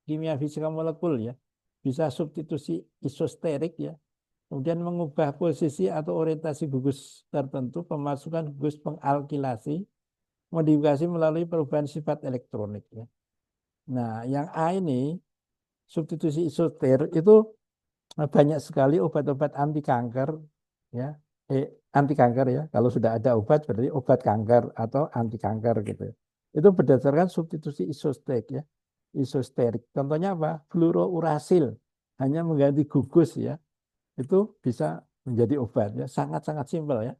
kimia fisika molekul ya. Bisa substitusi isosterik ya. Kemudian mengubah posisi atau orientasi gugus tertentu, pemasukan gugus pengalkilasi, modifikasi melalui perubahan sifat elektronik ya. Nah, yang A ini substitusi isoter itu banyak sekali obat-obat anti kanker ya. Anti kanker ya. Kalau sudah ada obat berarti obat kanker atau anti kanker gitu. Itu berdasarkan substitusi isosterik ya. Isosterik. Contohnya apa? Fluorourasil. Hanya mengganti gugus ya. Itu bisa menjadi obat ya. Sangat-sangat simpel ya.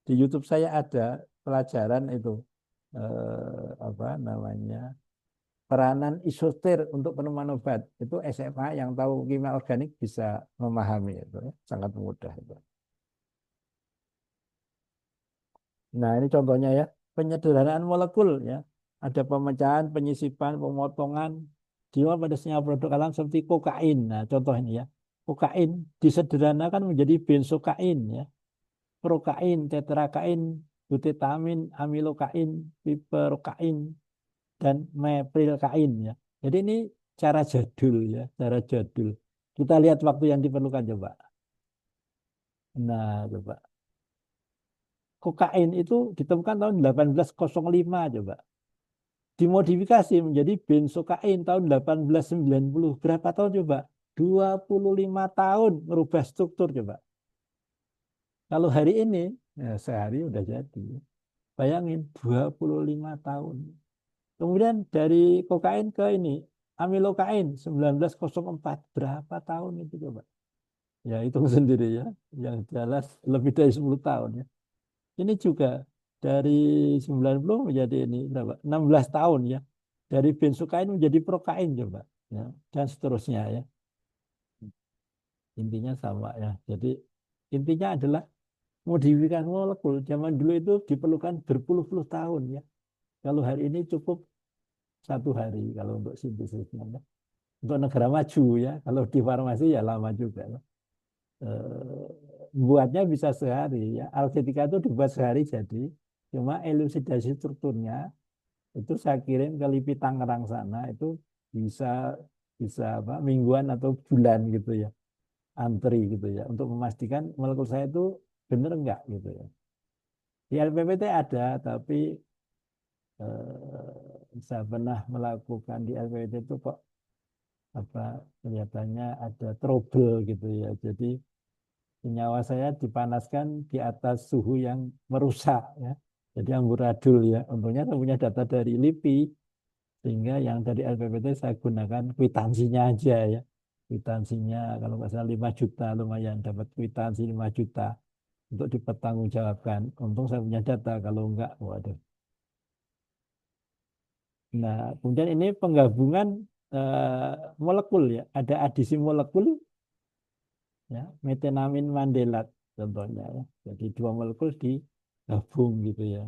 Di YouTube saya ada pelajaran itu apa namanya? Peranan isoter untuk penemuan obat. Itu SMA yang tahu kimia organik bisa memahami itu ya. Sangat mudah itu. Nah, ini contohnya ya, penyederhanaan molekul ya. Ada pemecahan, penyisipan, pemotongan dijual pada senyawa produk alam seperti kokain. Nah, contoh ini ya. Kokain disederhanakan menjadi benzokain ya. Prokain, tetrakain, butetamin, amilokain, piperokain, dan meprilkain ya. Jadi ini cara jadul ya, cara jadul. Kita lihat waktu yang diperlukan coba. Nah, coba. Kokain itu ditemukan tahun 1805 coba. Dimodifikasi menjadi benzokain tahun 1890. Berapa tahun coba? 25 tahun merubah struktur coba. Kalau hari ini, ya sehari udah jadi. Bayangin 25 tahun. Kemudian dari kokain ke ini, amilokain 1904. Berapa tahun itu coba? Ya hitung sendiri ya. Yang jelas lebih dari 10 tahun ya. Ini juga dari 90 menjadi ini berapa? 16 tahun ya. Dari benzokain menjadi prokain coba ya. Dan seterusnya ya. Intinya sama ya. Jadi intinya adalah modifikasi molekul zaman dulu itu diperlukan berpuluh-puluh tahun ya. Kalau hari ini cukup 1 hari kalau untuk sintesisnya. Ya. Untuk negara maju ya, kalau di farmasi ya lama juga. Ya. Buatnya bisa sehari ya. Alketika itu dibuat sehari jadi, cuma elusidasi strukturnya itu saya kirim ke LIPI Tangerang sana itu bisa bisa apa mingguan atau bulan gitu ya, antri gitu ya, untuk memastikan molekul saya itu benar enggak gitu ya. Di LPPT ada, tapi saya pernah melakukan di LPPT itu kok apa kelihatannya ada trouble gitu ya. Jadi senyawa saya dipanaskan di atas suhu yang merusak ya. Jadi amburadul ya. Untungnya saya punya data dari LIPI sehingga yang dari LPPT saya gunakan kwitansinya aja ya. Kwitansinya kalau nggak salah 5 juta lumayan dapat kwitansi 5 juta untuk dipertanggungjawabkan. Untung saya punya data kalau enggak waduh. Nah, kemudian ini penggabungan molekul ya. Ada adisi molekul ya, metenamin mandelat contohnya ya. Jadi 2 molekul digabung gitu ya.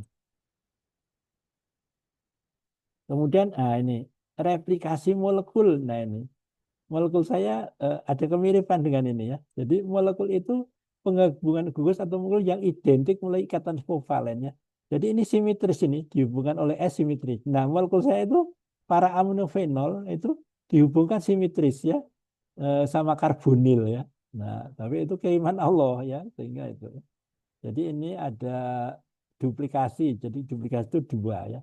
Kemudian ini replikasi molekul. Nah, ini molekul saya ada kemiripan dengan ini ya. Jadi molekul itu penggabungan gugus atau molekul yang identik mulai ikatan kovalen ya. Jadi ini simetris ini dihubungkan oleh S simetris. Nah, molekul saya itu para aminofenol itu dihubungkan simetris ya sama karbonil ya. Nah, tapi itu keiman Allah ya sehingga itu. Jadi ini ada duplikasi. Jadi duplikasi itu 2 ya.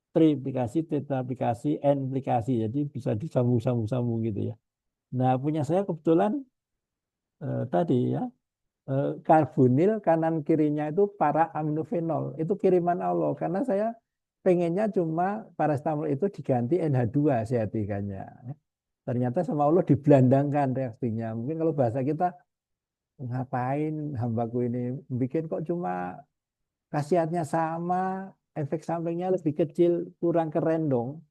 Triplikasi, tetraplikasi, n-plikasi. Jadi bisa disambung-sambung-sambung gitu ya. Nah, punya saya kebetulan tadi ya, karbonil kanan kirinya itu para aminofenol. Itu kiriman Allah karena saya pengennya cuma paracetamol itu diganti NH2 seatikanya. Ternyata sama Allah dibelandangkan reaksinya. Mungkin kalau bahasa kita ngapain hambaku ini bikin kok cuma khasiatnya sama, efek sampingnya lebih kecil, kurang keren dong.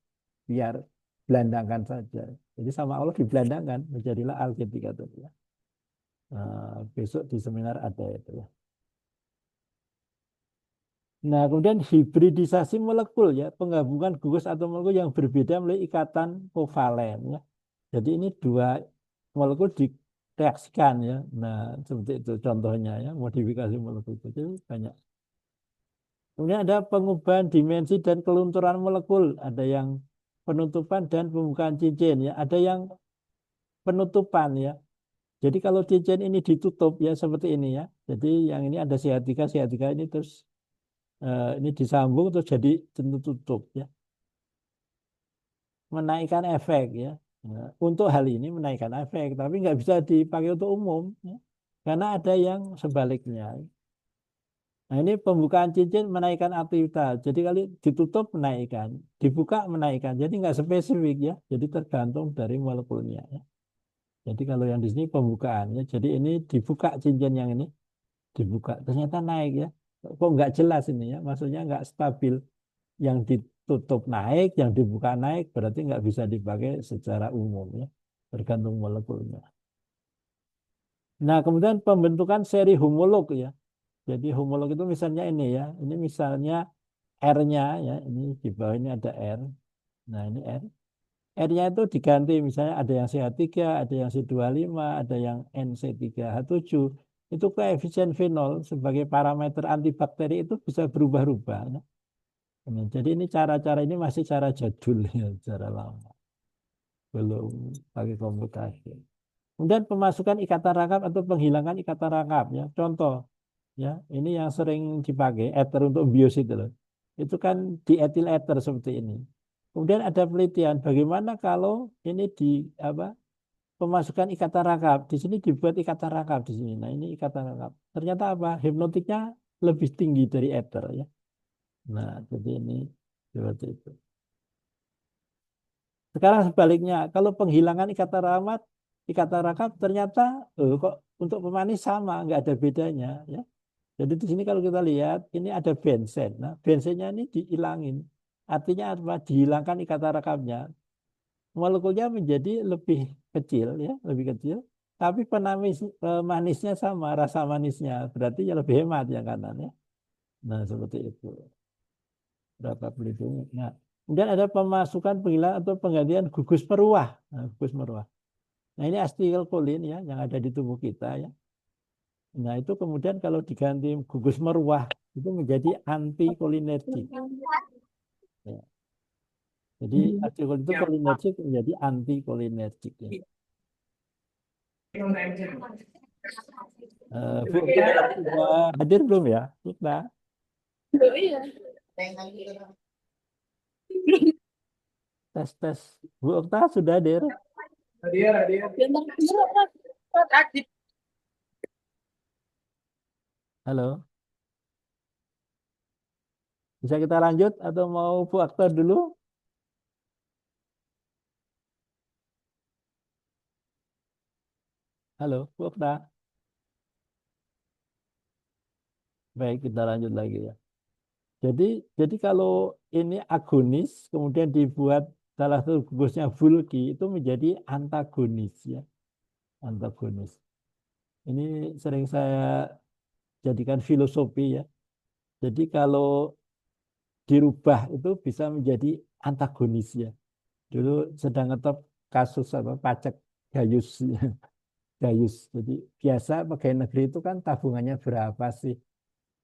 Biar belandangkan saja. Jadi sama Allah dibelandangkan, menjadilah alketika itu ya. Besok di seminar ada itu ya. Nah, kemudian hibridisasi molekul ya, penggabungan gugus atau molekul yang berbeda melalui ikatan kovalen ya. Jadi ini 2 molekul direaksikan ya. Nah, seperti itu contohnya ya, modifikasi molekul itu. Jadi banyak. Kemudian ada pengubahan dimensi dan kelunturan molekul. Ada yang penutupan dan pembukaan cincin ya. Ada yang penutupan ya. Jadi kalau cincin ini ditutup ya seperti ini ya. Jadi yang ini ada sciatica, sciatica ini terus ini disambung terus jadi tutup ya. Menaikkan efek ya. Nah, untuk hal ini menaikkan efek, tapi nggak bisa dipakai untuk umum ya. Karena ada yang sebaliknya. Nah ini pembukaan cincin menaikkan aktivitas. Jadi kali ditutup menaikkan, dibuka menaikkan. Jadi nggak spesifik ya. Jadi tergantung dari molekulnya ya. Jadi kalau yang di sini pembukaannya, jadi ini dibuka cincin yang ini dibuka, ternyata naik ya. Kok nggak jelas ini ya? Maksudnya nggak stabil. Yang ditutup naik, yang dibuka naik, berarti nggak bisa dipakai secara umum ya. Tergantung molekulnya. Nah kemudian pembentukan seri homolog ya. Jadi homolog itu misalnya ini ya, ini misalnya R-nya ya, ini di bawah ini ada R. Nah ini R. R-nya itu diganti misalnya ada yang CH3, ada yang C25, ada yang NC3H7. Itu koefisien fenol sebagai parameter antibakteri itu bisa berubah-ubah. Ya. Nah, jadi ini cara-cara ini masih cara jadul ya, cara lama. Belum pakai komputasi. Kemudian pemasukan ikatan rangkap atau penghilangan ikatan rangkap ya. Contoh ya, ini yang sering dipakai ether untuk biosit loh. Itu kan dietil ether seperti ini. Kemudian ada penelitian bagaimana kalau ini di apa pemasukan ikatan rangkap. Di sini dibuat ikatan rangkap di sini. Nah, ini ikatan rangkap. Ternyata apa? Hipnotiknya lebih tinggi dari ether ya. Nah, jadi ini seperti itu. Sekarang sebaliknya, kalau penghilangan ikatan rangkap ternyata kok untuk pemanis sama, nggak ada bedanya ya. Jadi di sini kalau kita lihat ini ada bensen. Nah, bensennya ini dihilangin. Artinya apa? Dihilangkan ikatan rangkapnya. Molekulnya menjadi lebih kecil ya, lebih kecil. tapi manisnya sama, rasa manisnya. Berarti ya lebih hemat yang kanan ya. Nah, seperti itu. Berapa pelitunya. Nah, kemudian ada pemasukan penghilangan atau penggantian gugus meruah. Nah, gugus meruah. Nah, ini asetilkolin ya yang ada di tubuh kita ya. Nah, itu kemudian kalau diganti gugus meruah itu menjadi antikolinergik. Ya. Jadi asetilkolin itu kolinergik menjadi antikolinergik ya. Bu Okta sudah hadir belum ya? Bu Okta? Iya. Tes tes. Bu Okta sudah hadir? Halo. Bisa kita lanjut atau mau Bu Okta dulu? Halo, Bu Okta. Baik, kita lanjut lagi ya. Jadi kalau ini agonis kemudian dibuat salah satu gugusnya bulky itu menjadi antagonis ya, antagonis. Ini sering saya jadikan filosofi ya. Jadi kalau dirubah itu bisa menjadi antagonis ya. Dulu sedang ngetop kasus apa pajak Gayus ya. Gayus. Jadi biasa pegawai negeri itu kan tabungannya berapa sih?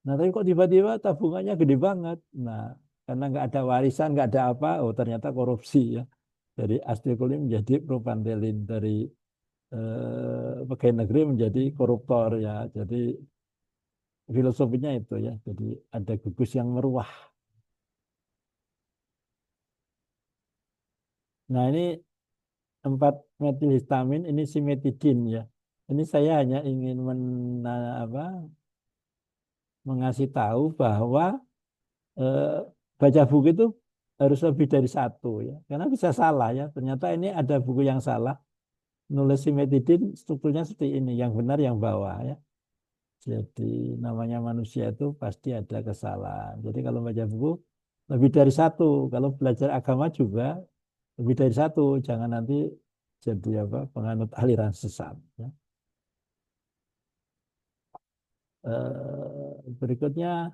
Nah, tapi kok tiba-tiba tabungannya gede banget. Nah, karena nggak ada warisan, nggak ada apa, oh ternyata korupsi ya. Dari astekulin menjadi propantelin, dari pegawai negeri menjadi koruptor ya. Jadi filosofinya itu ya. Jadi ada gugus yang meruah. Nah, ini 4 metilhistamin, ini simetidin ya. Ini saya hanya ingin mengasih tahu bahwa eh, baca buku itu harus lebih dari satu ya, karena bisa salah ya. Ternyata ini ada buku yang salah, nulis simetidin strukturnya seperti ini, yang benar yang bawah ya. Jadi namanya manusia itu pasti ada kesalahan. Jadi kalau baca buku lebih dari satu, kalau belajar agama juga lebih dari satu, jangan nanti jadi apa penganut aliran sesat. Ya. Berikutnya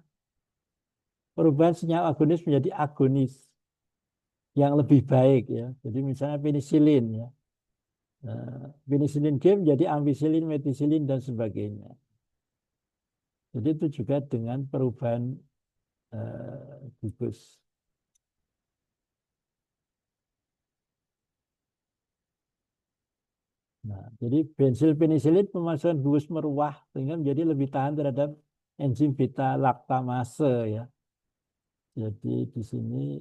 perubahan senyawa agonis menjadi agonis yang lebih baik ya. Jadi misalnya penisilin ya. Penisilin G menjadi ampicillin, methicillin dan sebagainya. Jadi itu juga dengan perubahan gugus. Nah, jadi bensil penisilin pemasukan gugus meruah sehingga menjadi lebih tahan terhadap enzim beta laktamase ya. Jadi di sini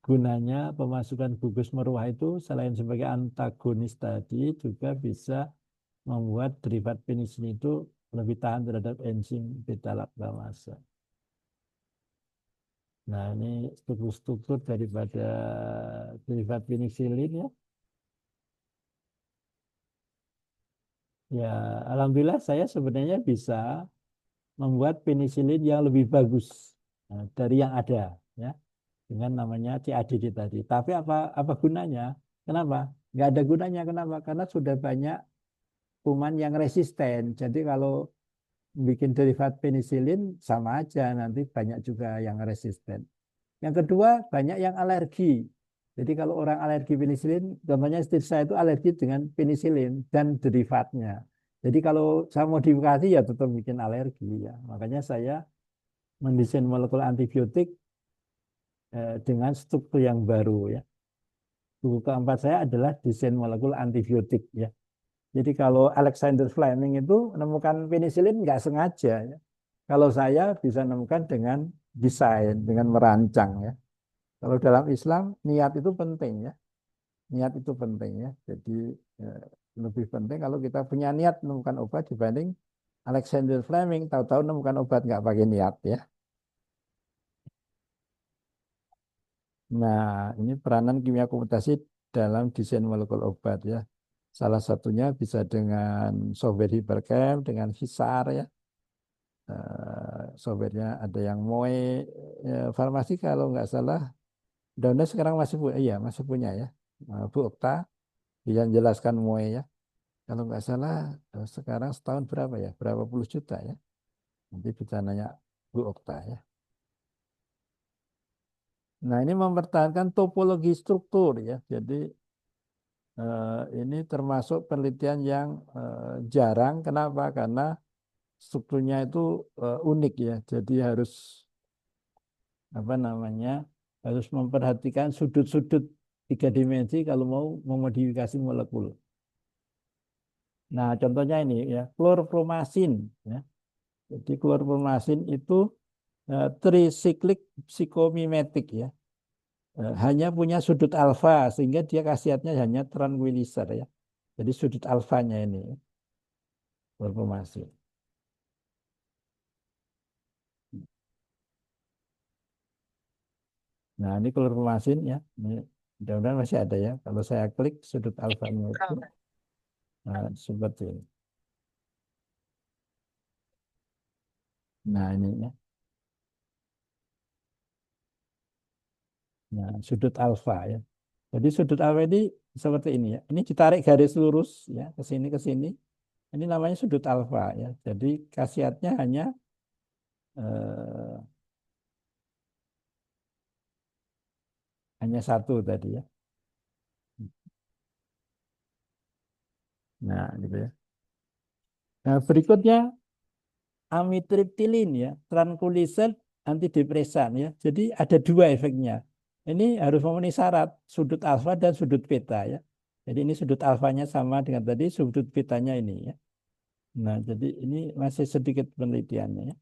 gunanya pemasukan gugus meruah itu selain sebagai antagonis tadi juga bisa membuat derivat penisilin itu lebih tahan terhadap enzim beta laktamase. Nah, ini struktur-struktur daripada derivat penisilin ya. Ya, alhamdulillah saya sebenarnya bisa membuat penisilin yang lebih bagus dari yang ada ya dengan namanya CADD tadi. Tapi apa gunanya? Kenapa? Nggak ada gunanya. Kenapa? Karena sudah banyak kuman yang resisten. Jadi kalau bikin derivat penisilin sama aja nanti banyak juga yang resisten. Yang kedua, banyak yang alergi. Jadi kalau orang alergi penisilin, contohnya istri saya itu alergi dengan penisilin dan derivatnya. Jadi kalau saya modifikasi ya tetap bikin alergi ya. Makanya saya mendesain molekul antibiotik dengan struktur yang baru ya. Buku keempat saya adalah desain molekul antibiotik ya. Jadi kalau Alexander Fleming itu menemukan penisilin nggak sengaja ya. Kalau saya bisa menemukan dengan desain, dengan merancang ya. Kalau dalam Islam niat itu penting ya, niat itu penting ya. Jadi eh, lebih penting kalau kita punya niat menemukan obat dibanding Alexander Fleming tahu-tahu menemukan obat nggak pakai niat ya. Nah, ini peranan kimia komputasi dalam desain molekul obat ya. Salah satunya bisa dengan software Hypercam, dengan HISAR ya. Softwarenya ada yang Moe Farmasi kalau nggak salah. Daunnya sekarang masih punya, iya masih punya ya. Bu Okta yang jelaskan Moe ya. kalau nggak salah sekarang setahun berapa ya? Berapa puluh juta ya? Nanti bisa nanya Bu Okta ya. Nah, ini mempertahankan topologi struktur ya. Jadi ini termasuk penelitian yang jarang. Kenapa? Karena strukturnya itu unik ya. Jadi harus apa namanya? Harus memperhatikan sudut-sudut tiga dimensi kalau mau memodifikasi molekul. Nah, contohnya ini ya, klorpromasin ya. Jadi klorpromasin itu tricyclic psikomimetik ya. Hanya punya sudut alfa sehingga dia khasiatnya hanya tranquilizer ya. Jadi sudut alfanya ini klorpromasin. Nah, ini klorpromasin ya. Ini mudah-mudahan masih ada ya. Kalau saya klik sudut alfanya itu seperti ini. Nah, ini ya. Nah, sudut alfa ya. Jadi sudut alfa ini seperti ini ya. Ini ditarik garis lurus ya ke sini ke sini. Ini namanya sudut alfa ya. Jadi khasiatnya eh, hanya satu tadi ya. Nah, gitu ya. Nah, berikutnya amitriptilin ya, tranquilizer antidepresan ya. Jadi ada dua efeknya. Ini harus memenuhi syarat sudut alfa dan sudut beta ya. Jadi ini sudut alfanya sama dengan tadi, sudut betanya ini ya. Nah, jadi ini masih sedikit penelitiannya ya.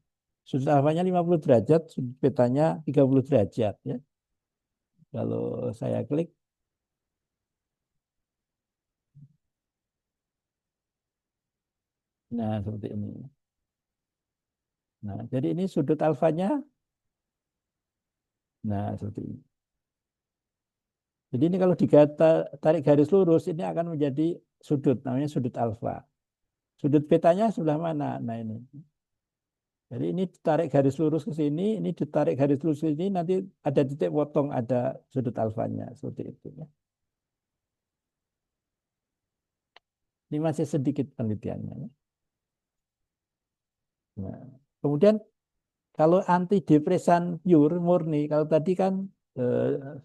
Sudut alfanya 50 derajat, sudut betanya 30 derajat ya. Kalau saya klik, nah seperti ini. Nah, jadi ini sudut alfanya, nah seperti ini. Jadi ini kalau tarik garis lurus, ini akan menjadi sudut, namanya sudut alfa. Sudut betanya sebelah mana? Nah ini. Jadi ini ditarik garis lurus ke sini, ini ditarik garis lurus ke sini, nanti ada titik potong, ada sudut alfanya. Seperti itu ya. Ini masih sedikit penelitiannya ya. Nah, kemudian kalau antidepresan pure murni, kalau tadi kan eh,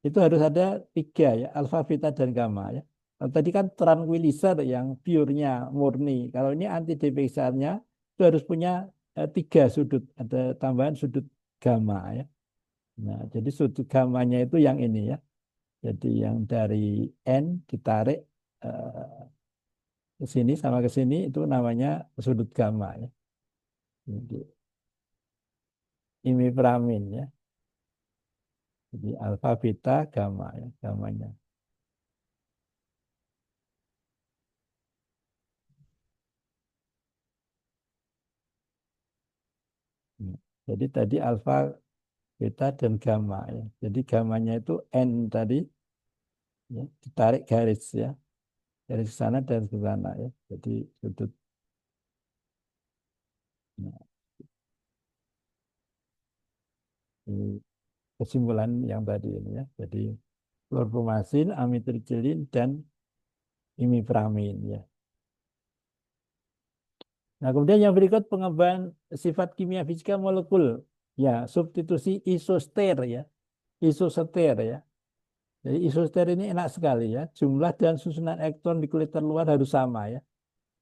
itu harus ada tiga ya, alfa, beta, dan gamma ya. Kalau tadi kan tranquilizer yang purenya murni. Kalau ini antidepresannya itu harus punya tiga sudut, ada tambahan sudut gamma ya. Nah, jadi sudut gammanya itu yang ini ya. Jadi yang dari N ditarik ke sini sama ke sini itu namanya sudut gamma ya. Jadi imipramine ya. Jadi alfa, beta, gamma ya, gammanya. Hmm. Jadi tadi alfa, beta, dan gamma ya. Jadi gammanya itu N tadi ya, ditarik garis ya. Garis ke sana dan ke sana ya. Jadi sudut. Nah, ini kesimpulan yang tadi ini ya. Jadi klorpromazin, amitriptilin, dan imipramine ya. Nah, kemudian yang berikut pengembangan sifat kimia fisika molekul. Ya, substitusi isoster ya. Isoster ya. Jadi isoster ini enak sekali ya. Jumlah dan susunan elektron di kulit terluar harus sama ya.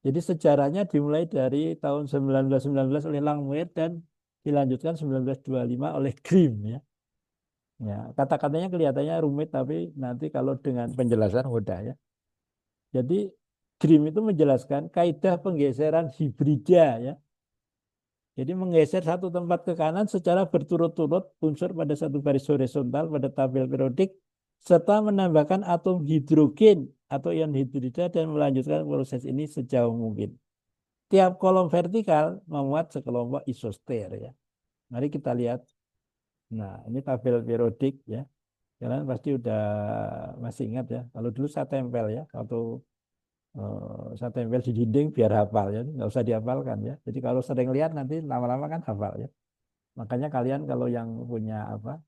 Jadi sejarahnya dimulai dari tahun 1919 oleh Langmuir dan dilanjutkan 1925 oleh Grimm ya. Ya, kata-katanya kelihatannya rumit tapi nanti kalau dengan penjelasan mudah ya. Jadi Grimm itu menjelaskan kaidah penggeseran hibrida ya. Jadi menggeser satu tempat ke kanan secara berturut-turut unsur pada satu baris horizontal pada tabel periodik serta menambahkan atom hidrogen atau ion hidrida dan melanjutkan proses ini sejauh mungkin. Tiap kolom vertikal memuat sekelompok isoster ya. Mari kita lihat. Nah, ini tabel periodik ya. Kalian pasti udah masih ingat ya. Kalau dulu saya tempel ya, atau saya tempel di dinding biar hafal ya, nggak usah dihafalkan ya. Jadi kalau sering lihat nanti lama-lama kan hafal ya. Makanya kalian kalau yang punya apa,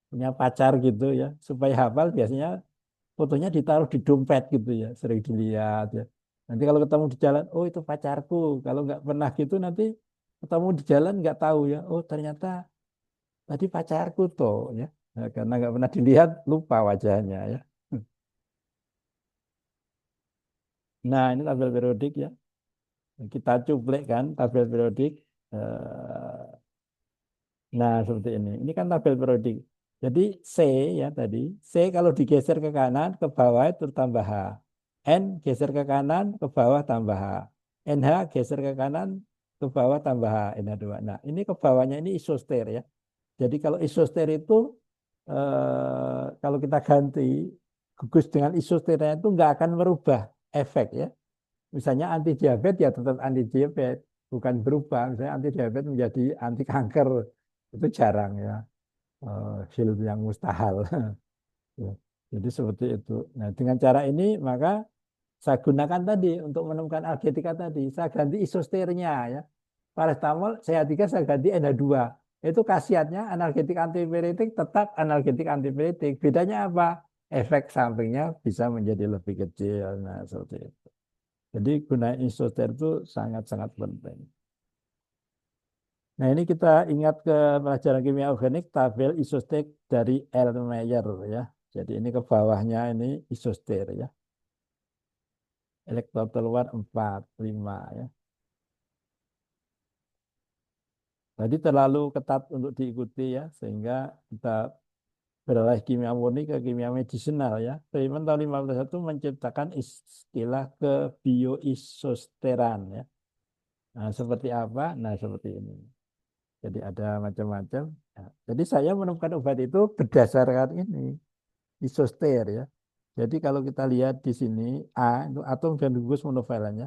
punya pacar gitu ya, supaya hafal biasanya fotonya ditaruh di dompet gitu ya, sering dilihat ya. Nanti kalau ketemu di jalan, oh itu pacarku. Kalau nggak pernah gitu nanti ketemu di jalan nggak tahu ya, oh ternyata tadi pacarku toh ya. Nah, karena nggak pernah dilihat lupa wajahnya ya. Nah ini tabel periodik ya. Kita cuplek kan tabel periodik. Eh, Nah, seperti ini. Ini kan tabel periodik. Jadi C ya tadi, C kalau digeser ke kanan, ke bawah itu tambah H. N geser ke kanan, ke bawah tambah H. NH geser ke kanan, ke bawah tambah H. NH2. Nah, ini ke bawahnya ini isoster ya. Jadi kalau isoster itu, kalau kita ganti gugus dengan isosternya itu nggak akan merubah efek ya. Misalnya anti diabetes ya tetap anti diabetes, bukan berubah. Misalnya anti diabetes menjadi anti kanker, itu jarang ya. Hal yang mustahil. Ya. Jadi seperti itu. Nah, dengan cara ini maka saya gunakan tadi untuk menemukan algetika tadi. Saya ganti isosternya ya. Paracetamol CH3 saya ganti NH2. Itu khasiatnya analgetik antipiretik tetap analgetik antipiretik. Bedanya apa? Efek sampingnya bisa menjadi lebih kecil. Nah, seperti itu. Jadi gunakan isoster itu sangat-sangat penting. Nah, ini kita ingat ke pelajaran kimia organik tabel isoster dari Erlenmeyer ya. Jadi ini ke bawahnya ini isoster ya. Elektron keluar 4, 5 ya. Jadi terlalu ketat untuk diikuti ya, sehingga kita beralih kimia murni ke kimia medisinal ya. Freeman tahun 51 menciptakan istilah kebioisosteran ya. Nah, seperti apa? Nah, seperti ini. Jadi ada macam-macam. Nah, jadi saya menemukan obat itu berdasarkan ini, isoster ya. Jadi kalau kita lihat di sini A itu atom dan gugus monovalentnya.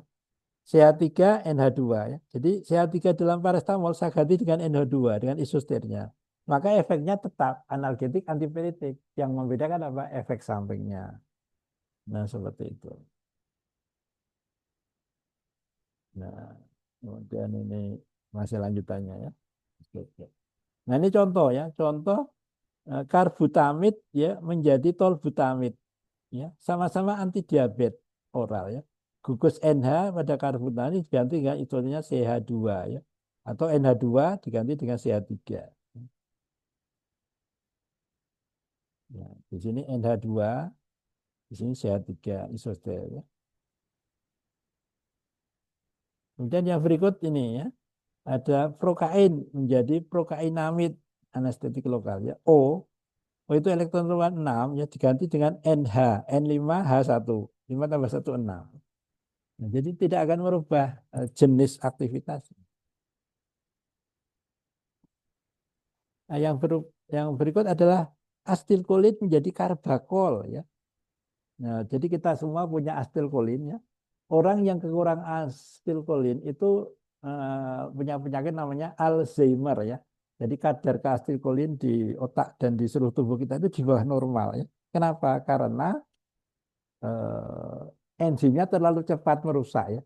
CH3 NH2 ya. Jadi CH3 dalam paracetamol saya ganti dengan NH2 dengan isosternya. Maka efeknya tetap analgetik antipiretik. Yang membedakan apa? Efek sampingnya. Nah, seperti itu. Nah, kemudian ini masih lanjutannya ya. Oke. Nah, ini contoh ya. Contoh karbutamid ya menjadi tolbutamid ya. Sama-sama anti diabetes oral ya. Gugus NH pada karbutamid diganti dengan isoternya CH2 ya. Atau NH2 diganti dengan CH3. Ya, di sini NH2, di sini CH3 isoster ya. Kemudian yang berikut ini ya, ada prokain menjadi prokainamid anestetik lokal ya. O itu elektron ruang 6 ya diganti dengan NH, N5H1. 5 tambah 1 6. Nah, jadi tidak akan merubah jenis aktivitas. Nah, yang berikut adalah asetilkolin menjadi karbakol ya. Nah, jadi kita semua punya asetilkolin ya. Orang yang kekurangan asetilkolin itu punya penyakit namanya Alzheimer ya. Jadi kadar keasetilkolin di otak dan di seluruh tubuh kita itu di bawah normal ya. Kenapa? Karena enzimnya terlalu cepat merusak ya.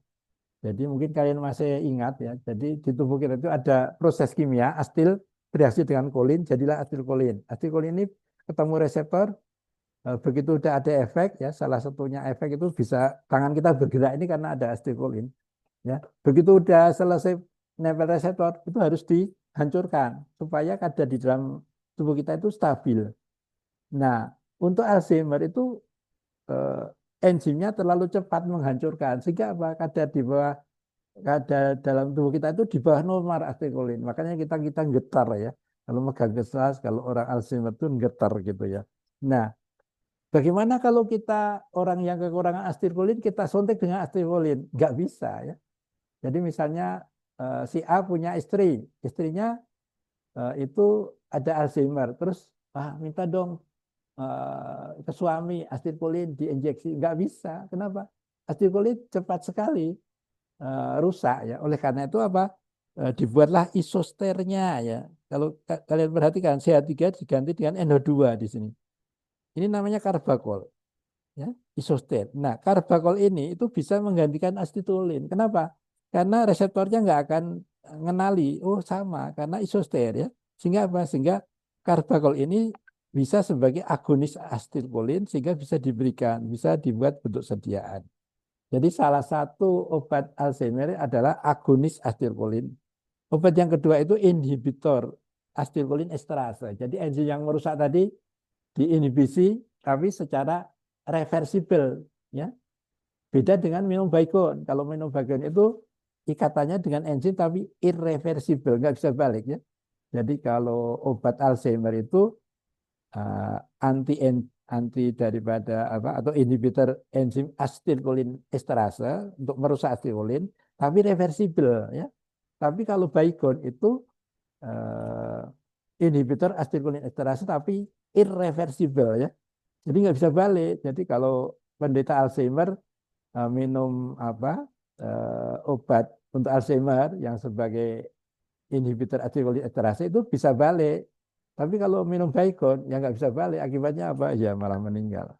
Jadi mungkin kalian masih ingat ya. Jadi di tubuh kita itu ada proses kimia asetil bereaksi dengan kolin, jadilah asetilkolin. Asetilkolin ini ketemu reseptor. Begitu udah ada efek ya, salah satunya efek itu bisa tangan kita bergerak ini karena ada asetilkolin. Ya, begitu udah selesai nempel reseptor itu harus dihancurkan supaya kadar di dalam tubuh kita itu stabil. Nah, untuk Alzheimer itu enzimnya terlalu cepat menghancurkan sehingga apa? Kadar dalam tubuh kita itu di bawah normal asetilkolin. Makanya kita getar ya. Kalau megang gelas, kalau orang Alzheimer itu getar gitu ya. Nah, bagaimana kalau kita orang yang kekurangan asetilkolin kita suntik dengan asetilkolin? Nggak bisa ya. Jadi misalnya si A punya istri, istrinya itu ada Alzheimer, terus minta dong ke suami asetilkolin diinjeksi, nggak bisa. Kenapa? Asetilkolin cepat sekali rusak ya. Oleh karena itu apa? Dibuatlah isosternya ya. Kalau kalian perhatikan CH3 diganti dengan NH2 di sini. Ini namanya karbakol ya, isoster. Nah, karbakol ini itu bisa menggantikan asetilkolin. Kenapa? Karena reseptornya nggak akan ngenali, oh sama, karena isoster ya. Sehingga apa? Sehingga karbakol ini bisa sebagai agonis asetilkolin sehingga bisa diberikan, bisa dibuat bentuk sediaan. Jadi salah satu obat Alzheimer adalah agonis asetilkolin. Obat yang kedua itu inhibitor asetilkolin esterase. Jadi enzim yang merusak tadi diinhibisi tapi secara reversibel, ya. Beda dengan minum baygon. Kalau minum baygon itu ikatannya dengan enzim tapi irreversibel, nggak bisa balik, ya. Jadi kalau obat Alzheimer itu uh, anti anti daripada apa atau inhibitor enzim asetilkolin esterase untuk merusak asetilkolin tapi reversibel, ya. Tapi kalau baygon itu uh, inhibitor asetilkolin esterase tapi irreversibel, ya. Jadi nggak bisa balik. Jadi kalau penderita Alzheimer minum apa obat untuk Alzheimer yang sebagai inhibitor asetilkolinsterase itu bisa balik. Tapi kalau minum Baygon ya nggak bisa balik. Akibatnya apa? Ya malah meninggal.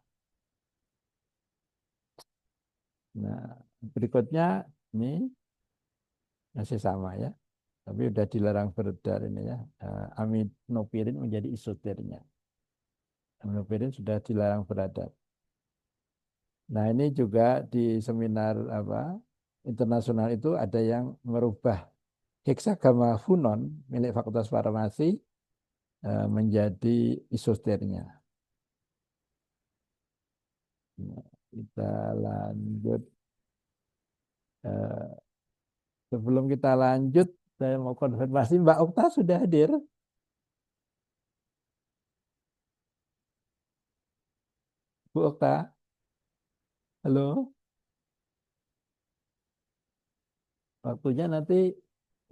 Nah, berikutnya ini masih sama, ya. Tapi udah dilarang beredar ini, ya. Aminopirin menjadi isoternya. Aminopirin sudah dilarang beredar. Nah, ini juga di seminar apa internasional itu ada yang merubah hexagamafunon milik Fakultas Farmasi menjadi isosternya. Nah, kita lanjut. Eh, Sebelum kita lanjut, saya mau konfirmasi Mbak Okta sudah hadir. Bu Okta, halo. Waktunya nanti,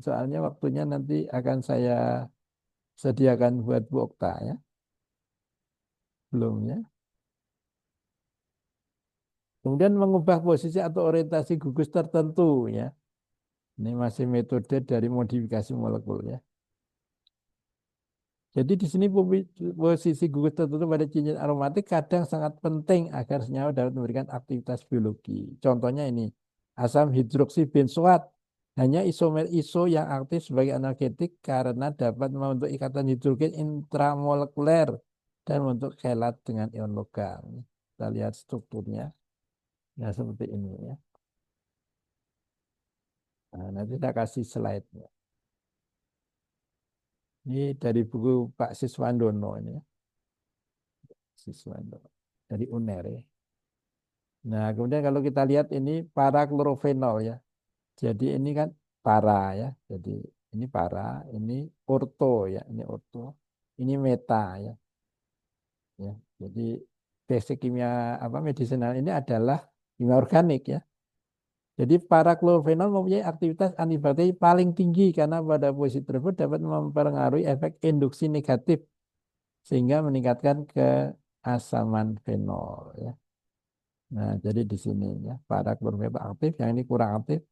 soalnya waktunya nanti akan saya sediakan buat Bu Okta, ya. Belum, ya. Kemudian mengubah posisi atau orientasi gugus tertentu, ya. Ini masih metode dari modifikasi molekul, ya. Jadi di sini posisi gugus tertentu pada cincin aromatik kadang sangat penting agar senyawa dapat memberikan aktivitas biologi. Contohnya ini, asam hidroksibenzoat hanya isomer iso yang aktif sebagai analgetik karena dapat membentuk ikatan hidrogen intramolekuler dan membentuk kelat dengan ion logam. Kita lihat strukturnya, ya seperti ini, ya. Nah, nanti kita kasih slide-nya. Ini dari buku Pak Siswandono ini, ya. Siswandono dari UNER, ya. Nah, kemudian kalau kita lihat ini para klorofenol, ya. Jadi ini kan para, ya. Jadi ini para, ini orto, ya. Ini orto, ini meta, ya. Ya. Jadi basic kimia apa medisinal ini adalah kimia organik, ya. Jadi para klorofenol mempunyai aktivitas antibakteri paling tinggi karena pada posisi tersebut dapat mempengaruhi efek induksi negatif sehingga meningkatkan keasaman fenol, ya. Nah, jadi di sini, ya, para klorofenol aktif, yang ini kurang aktif,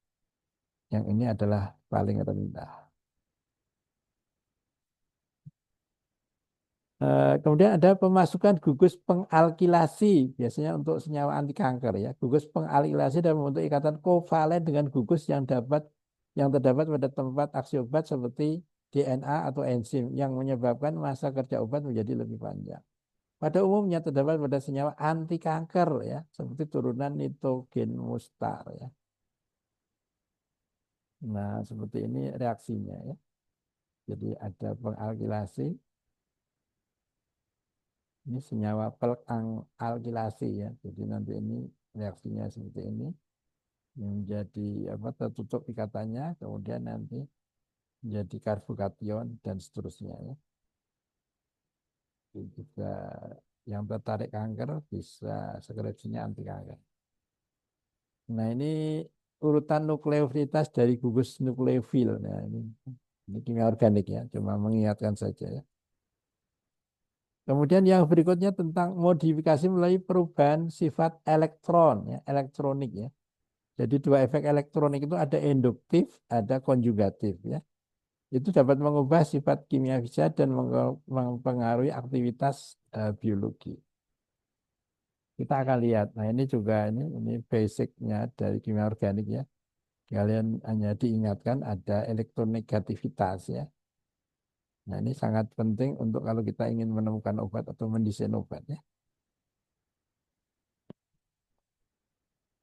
yang ini adalah paling rendah. Kemudian ada pemasukan gugus pengalkilasi, biasanya untuk senyawa anti kanker, ya. Gugus pengalkilasi dapat membentuk ikatan kovalen dengan gugus yang terdapat pada tempat aksi obat seperti DNA atau enzim yang menyebabkan masa kerja obat menjadi lebih panjang. Pada umumnya terdapat pada senyawa anti kanker, ya, seperti turunan nitogen mustar, ya. Nah, seperti ini reaksinya, ya. Jadi ada pengalkilasi. Ini senyawa alkilasi, ya. Jadi nanti ini reaksinya seperti ini. Menjadi apa tertutup ikatannya, kemudian nanti menjadi karbokation dan seterusnya, ya. Jadi juga yang tertarik kanker bisa skripsinya anti kanker. Nah, ini urutan nukleofilitas dari gugus nukleofil. Nah, ini kimia organik, ya. Cuma mengingatkan saja, ya. Kemudian yang berikutnya tentang modifikasi melalui perubahan sifat elektron, ya, elektronik, ya. Jadi dua efek elektronik itu ada induktif, ada konjugatif, ya. Itu dapat mengubah sifat kimia fisika dan mempengaruhi aktivitas biologi. Kita akan lihat. Nah, ini juga ini basicnya dari kimia organik, ya. Kalian hanya diingatkan ada elektronegativitas, ya. Nah, ini sangat penting untuk kalau kita ingin menemukan obat atau mendesain obat ya.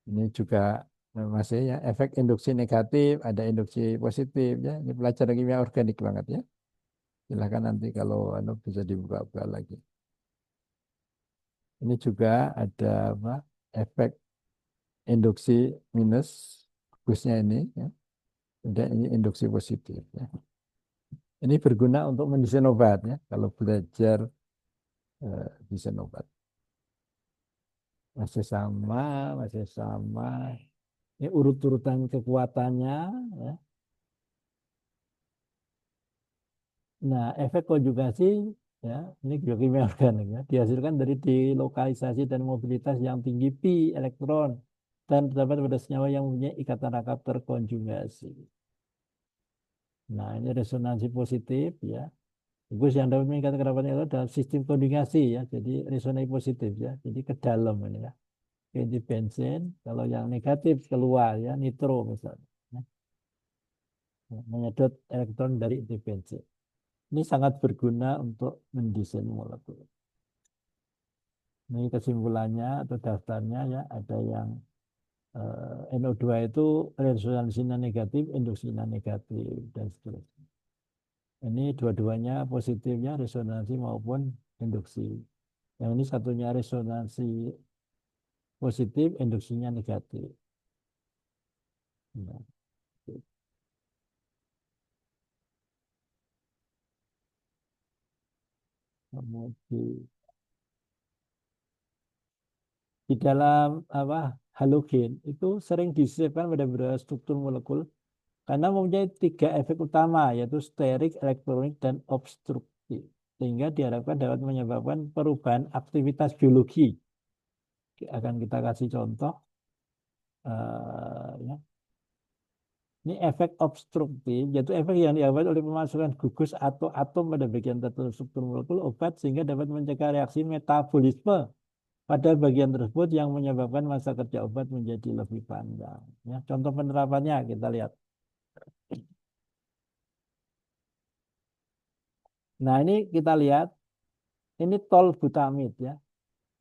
Ini juga masih ya efek induksi negatif, ada induksi positif ya. Ini pelajaran kimia organik banget ya. Silahkan nanti kalau bisa dibuka-buka lagi. Ini juga ada apa? Efek induksi minus bagusnya ini ya. Dan ini induksi positif ya. Ini berguna untuk mendesain obat ya. Kalau belajar desain obat. Masih sama, masih sama. Ini urut-urutan kekuatannya ya. Nah, efek konjugasi ya, ini biokimia organik ya, dihasilkan dari delokalisasi dan mobilitas yang tinggi pi elektron dan terdapat pada senyawa yang mempunyai ikatan rangkap terkonjugasi. Nah, ini resonansi positif ya. Bagus yang dapat meningkatkan kerapatannya itu adalah sistem konjugasi ya. Jadi resonansi positif ya. Jadi ke dalam ini ya. Ini bensin, kalau yang negatif keluar ya, nitro misalnya. Ya. Menyedot elektron dari inti bensin. Ini sangat berguna untuk mendesain molekul. Ini kesimpulannya atau daftarnya ya, ada yang NO2 itu resonansinya negatif, induksinya negatif dan seterusnya. Ini dua-duanya positifnya resonansi maupun induksi. Yang ini satunya resonansi positif, induksinya negatif. Nah, kemudian di dalam apa halogen itu sering disisipkan pada beberapa struktur molekul karena mempunyai tiga efek utama yaitu sterik, elektronik, dan obstruktif sehingga diharapkan dapat menyebabkan perubahan aktivitas biologi. Akan kita kasih contoh ya. Ini efek obstruktif yaitu efek yang diakibatkan oleh pemasukan gugus atau atom pada bagian tertentu struktur molekul obat sehingga dapat mencegah reaksi metabolisme pada bagian tersebut yang menyebabkan masa kerja obat menjadi lebih panjang. Ya, contoh penerapannya kita lihat. Nah, ini kita lihat, ini tolbutamid ya.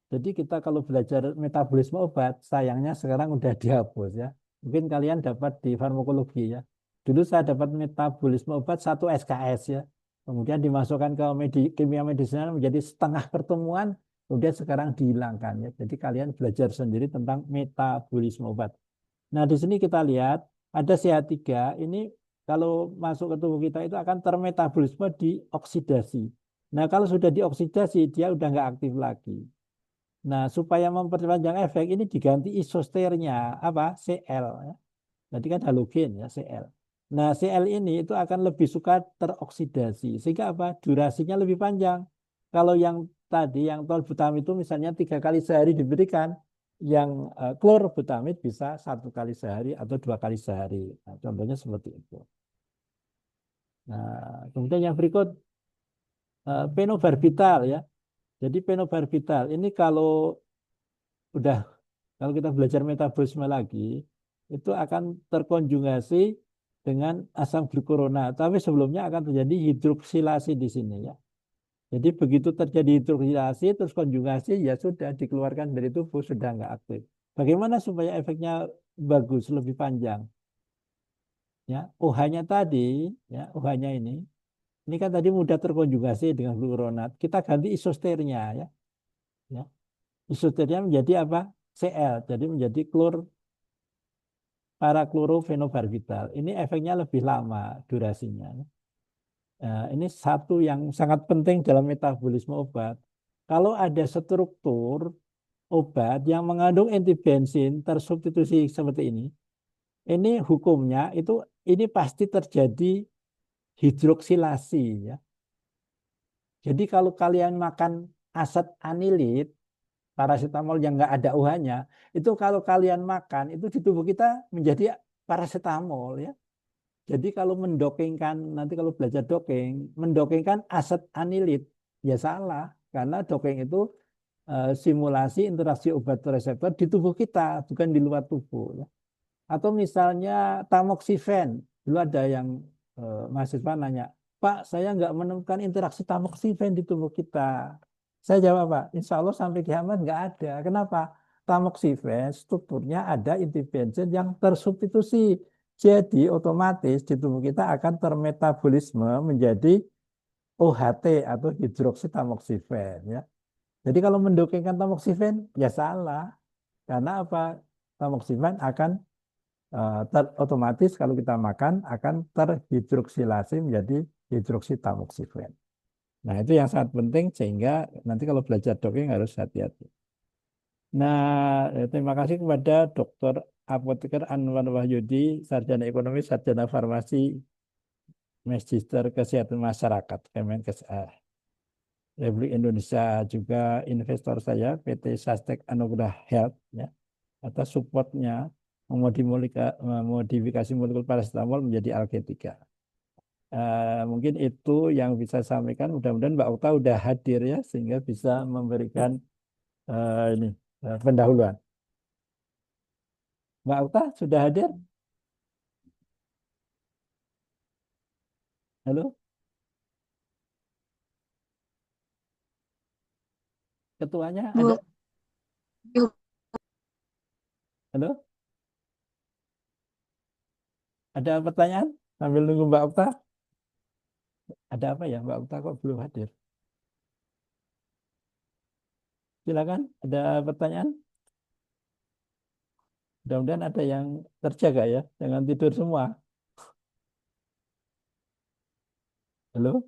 Jadi kita kalau belajar metabolisme obat, sayangnya sekarang udah dihapus ya. Mungkin kalian dapat di farmakologi ya. Dulu saya dapat metabolisme obat 1 SKS ya. Kemudian dimasukkan ke kimia medisinal menjadi setengah pertemuan, kemudian sekarang dihilangkan ya. Jadi kalian belajar sendiri tentang metabolisme obat. Nah, di sini kita lihat ada CH3 ini kalau masuk ke tubuh kita itu akan termetabolisme di oksidasi. Nah, kalau sudah dioksidasi dia udah nggak aktif lagi. Nah, supaya memperpanjang efek ini diganti isosternya apa? Cl ya. Jadi kan halogen ya Cl. Nah, Cl ini itu akan lebih suka teroksidasi sehingga apa? Durasinya lebih panjang. Kalau yang tadi yang tolbutamid itu misalnya 3 kali sehari diberikan, yang klorbutamid bisa 1 kali sehari atau 2 kali sehari. Nah, contohnya seperti itu. Nah, kemudian yang berikut penobarbital ya. Jadi penobarbital ini udah kalau kita belajar metabolisme lagi, itu akan terkonjugasi dengan asam glukurona. Tapi sebelumnya akan terjadi hidroksilasi di sini ya. Jadi begitu terjadi hidroksilasi, terus konjugasi, ya sudah dikeluarkan dari tubuh, sudah nggak aktif. Bagaimana supaya efeknya bagus, lebih panjang? Ya, OH-nya tadi, ya OH-nya ini kan tadi mudah terkonjugasi dengan glukuronat. Kita ganti isosternya ya. Ya. Isoternya menjadi apa? Cl, jadi menjadi para klorofenobarbital. Ini efeknya lebih lama durasinya. Nah, ini satu yang sangat penting dalam metabolisme obat. Kalau ada struktur obat yang mengandung antibensin tersubstitusi seperti ini hukumnya itu ini pasti terjadi hidroksilasi ya. Jadi kalau kalian makan aset anilit, paracetamol yang nggak ada OH-nya, itu kalau kalian makan itu di tubuh kita menjadi paracetamol ya. Jadi kalau mendokengkan, nanti kalau belajar dokeng, mendokengkan aset anilit, ya salah. Karena dokeng itu simulasi interaksi obat reseptor di tubuh kita, bukan di luar tubuh. Ya. Atau misalnya tamoxifen, dulu ada yang mahasiswa nanya, Pak, saya nggak menemukan interaksi tamoxifen di tubuh kita. Saya jawab, Pak, insya Allah sampai kiamat nggak ada. Kenapa? Tamoxifen strukturnya ada intervention yang tersubstitusi. Jadi otomatis di tubuh kita akan termetabolisme menjadi OHT atau hidroksitamoxifen. Ya. Jadi kalau mendokengkan tamoxifen, ya salah. Karena apa? Tamoxifen akan otomatis kalau kita makan akan terhidroksilasi menjadi hidroksitamoxifen. Nah, itu yang sangat penting sehingga nanti kalau belajar dongeng harus hati-hati. Nah, terima kasih kepada Dr. Apoteker Anwar Wahyudi, Sarjana Ekonomi, Sarjana Farmasi, Magister Kesehatan Masyarakat, Kemenkes Republik Indonesia, juga investor saya PT Sastek Anugrah Health ya, atas supportnya memodifikasi molekul paracetamol menjadi alketika. Mungkin itu yang bisa saya sampaikan. Mudah-mudahan Mbak Okta udah hadir ya sehingga bisa memberikan ini pendahuluan. Mbak Okta sudah hadir? Halo, ketuanya ada? Bu, Bu, Halo, ada pertanyaan? Sambil nunggu Mbak Okta. Ada apa ya Mbak Okta kok belum hadir? Silakan, ada pertanyaan? Mudah-mudahan ada yang terjaga ya, jangan tidur semua. Halo,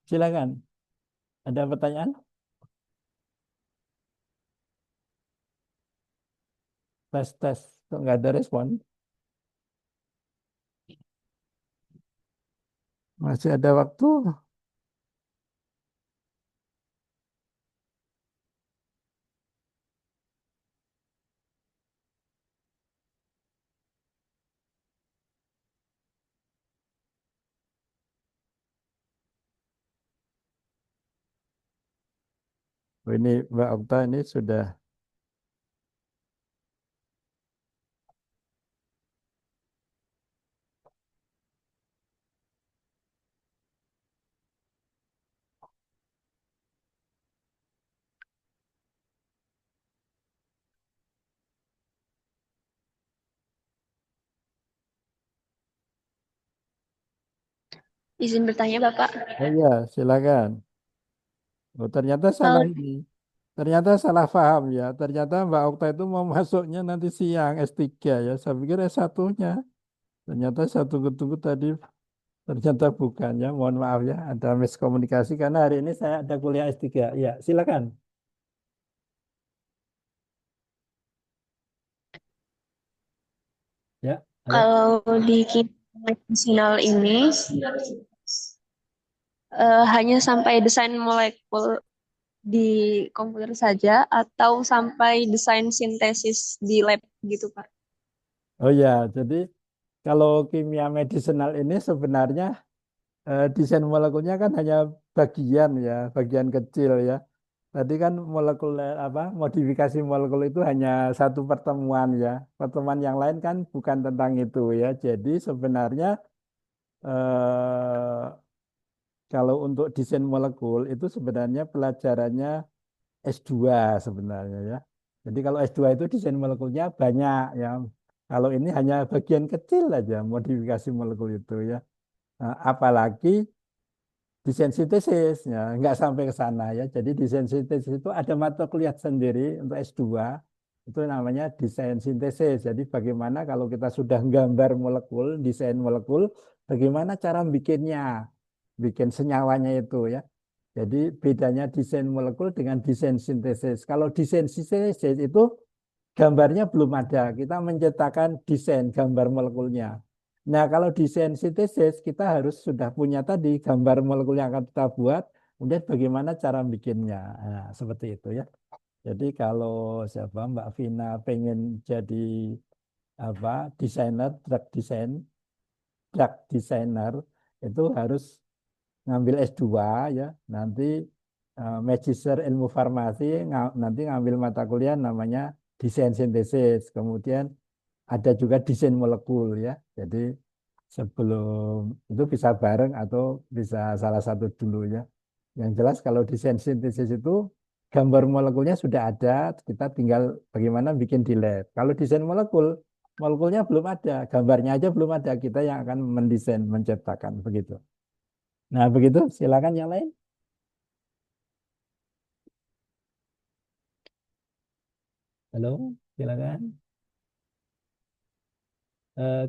silakan. Ada pertanyaan? Tes tes, kok nggak ada respon? Masih ada waktu? Oh, ini Mbak Okta ini sudah. izin bertanya Bapak. Oh iya, silakan. Oh, ternyata salah Eh, ini. Ternyata salah paham ya. Ternyata Mbak Okta itu mau masuknya nanti siang S3 ya. Saya pikir S1-nya. Ternyata saya tunggu-tunggu tadi. Ternyata bukan ya. Mohon maaf ya. Ada miskomunikasi karena hari ini saya ada kuliah S3. Ya, silakan. Ya, halo. kalau di kimia medisinal ini hanya sampai desain molekul di komputer saja atau sampai desain sintesis di lab gitu Pak? Oh ya, jadi kalau kimia medisinal ini sebenarnya desain molekulnya kan hanya bagian ya, bagian kecil ya. Tadi kan molekuler apa modifikasi molekul itu hanya satu pertemuan ya. Pertemuan yang lain kan bukan tentang itu ya. Jadi sebenarnya eh, kalau untuk desain molekul itu sebenarnya pelajarannya S2 sebenarnya ya. Jadi kalau S2 itu desain molekulnya banyak ya. Kalau ini hanya bagian kecil aja modifikasi molekul itu ya. Nah, apalagi desain sintesis ya nggak sampai ke sana ya. Jadi desain sintesis itu ada mata kuliah sendiri untuk S2 itu namanya desain sintesis. Jadi bagaimana kalau kita sudah gambar molekul, desain molekul, bagaimana cara bikinnya, bikin senyawanya itu ya. Jadi bedanya desain molekul dengan desain sintesis. Kalau desain sintesis itu gambarnya belum ada. Kita menciptakan desain gambar molekulnya. Nah, kalau desain sintesis kita harus sudah punya tadi gambar molekul yang akan kita buat, kemudian bagaimana cara bikinnya. Nah, seperti itu ya. Jadi kalau siapa Mbak Vina pengen jadi apa desainer drug designer itu harus ngambil S2 ya. Nanti Magister Ilmu Farmasi nanti ngambil mata kuliah namanya desain sintesis. Kemudian ada juga desain molekul ya. Jadi sebelum itu bisa bareng atau bisa salah satu dulu ya. Yang jelas kalau desain sintesis itu gambar molekulnya sudah ada, kita tinggal bagaimana bikin di lab. Kalau desain molekul, molekulnya belum ada, gambarnya aja belum ada, kita yang akan mendesain, menciptakan begitu. Nah, begitu, silakan yang lain. Halo, silakan.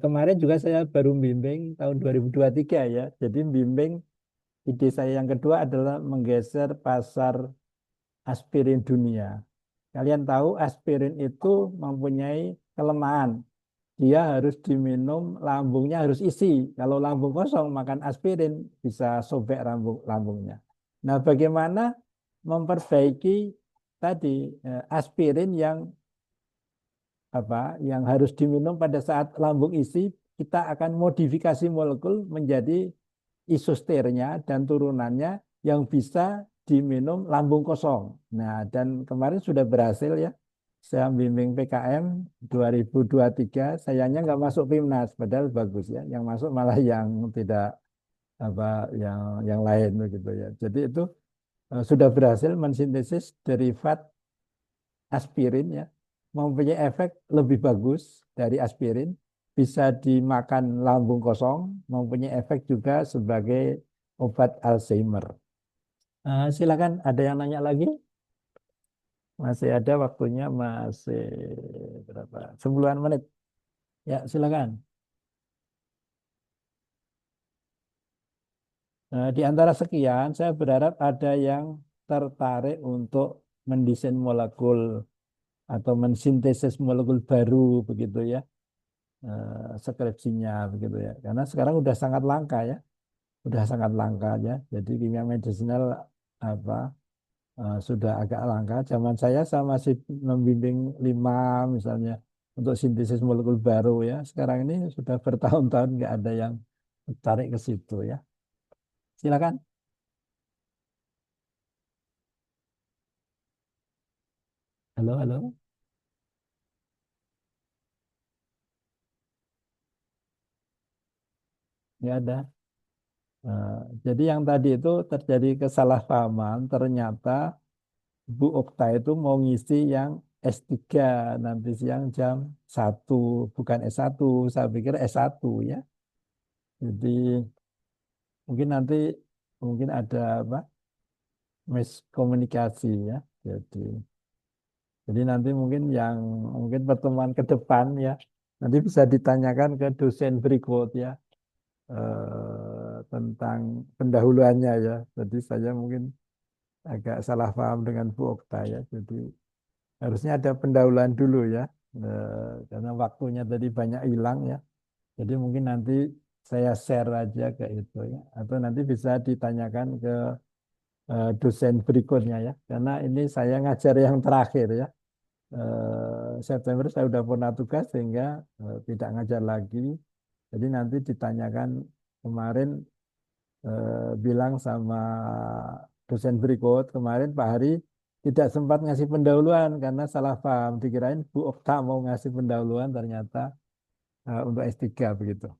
Kemarin juga saya baru bimbing tahun 2023 ya. Jadi bimbing ide saya yang kedua adalah menggeser pasar aspirin dunia. Kalian tahu aspirin itu mempunyai kelemahan. Dia harus diminum, lambungnya harus isi. Kalau lambung kosong makan aspirin bisa sobek lambungnya. Nah, bagaimana memperbaiki tadi aspirin yang yang harus diminum pada saat lambung isi, kita akan modifikasi molekul menjadi isosternya dan turunannya yang bisa diminum lambung kosong. Nah, dan kemarin sudah berhasil ya. Saya bimbing PKM 2023, sayangnya nggak masuk PIMNAS, padahal bagus ya. Yang masuk malah yang tidak apa yang lain begitu ya. Jadi itu sudah berhasil mensintesis derivat aspirin ya, mempunyai efek lebih bagus dari aspirin, bisa dimakan lambung kosong, mempunyai efek juga sebagai obat Alzheimer. Silakan, ada yang nanya lagi? Masih ada waktunya, masih berapa? 10-an menit. Ya, silakan. Di antara sekian, saya berharap ada yang tertarik untuk mendesain molekul atau mensintesis molekul baru begitu ya, skripsinya begitu ya. Karena sekarang udah sangat langka ya, udah sangat langka ya. Jadi kimia medisinal apa sudah agak langka. Zaman saya masih membimbing 5 misalnya untuk sintesis molekul baru ya. Sekarang ini sudah bertahun-tahun nggak ada yang tertarik ke situ ya. Silakan. Halo, halo. Nggak ada. Eh, jadi yang tadi itu terjadi kesalahpahaman. Ternyata Bu Okta itu mau ngisi yang S3 nanti siang jam 1, bukan S1. Saya pikir S1 ya. Jadi mungkin nanti mungkin ada apa miskomunikasi ya. Jadi nanti mungkin pertemuan ke depan ya. Nanti bisa ditanyakan ke dosen berikut ya, tentang pendahuluannya ya. Jadi saya mungkin agak salah paham dengan Bu Okta ya. Jadi harusnya ada pendahuluan dulu ya. Karena waktunya tadi banyak hilang ya. Jadi mungkin nanti saya share aja ke itu ya. Atau nanti bisa ditanyakan ke dosen berikutnya ya. Karena ini saya ngajar yang terakhir ya. September saya udah purna tugas sehingga tidak ngajar lagi. Jadi nanti ditanyakan kemarin bilang sama dosen berikut kemarin Pak Hari tidak sempat ngasih pendahuluan karena salah paham. Dikirain Bu Okta mau ngasih pendahuluan ternyata untuk S3 begitu.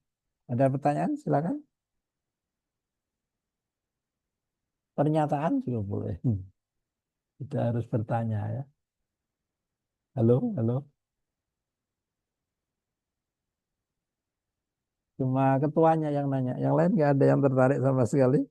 Ada pertanyaan? Silakan. Pernyataan juga boleh. Tidak harus bertanya ya. Halo, halo. Cuma ketuanya yang nanya. Yang lain nggak ada yang tertarik sama sekali.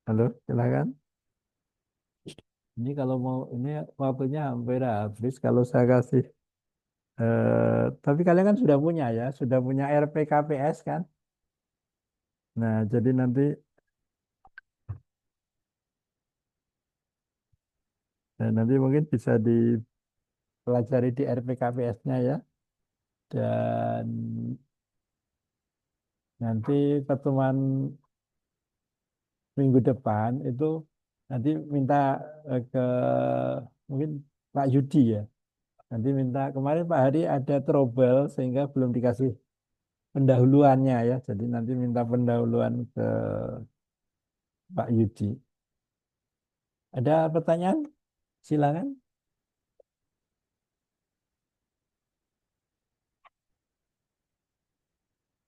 Halo, silakan. Ini kalau mau ini waktunya hampir habis kalau saya kasih. Tapi kalian kan sudah punya ya, sudah punya RPKPS kan? Nah, jadi nanti mungkin bisa dipelajari di RPKPS-nya ya. Dan Nanti pertemuan minggu depan itu nanti minta ke mungkin Pak Yudi ya. Nanti minta kemarin Pak Hari ada trouble sehingga belum dikasih pendahuluannya ya. Jadi nanti minta pendahuluan ke Pak Yudi. Ada pertanyaan? Silakan.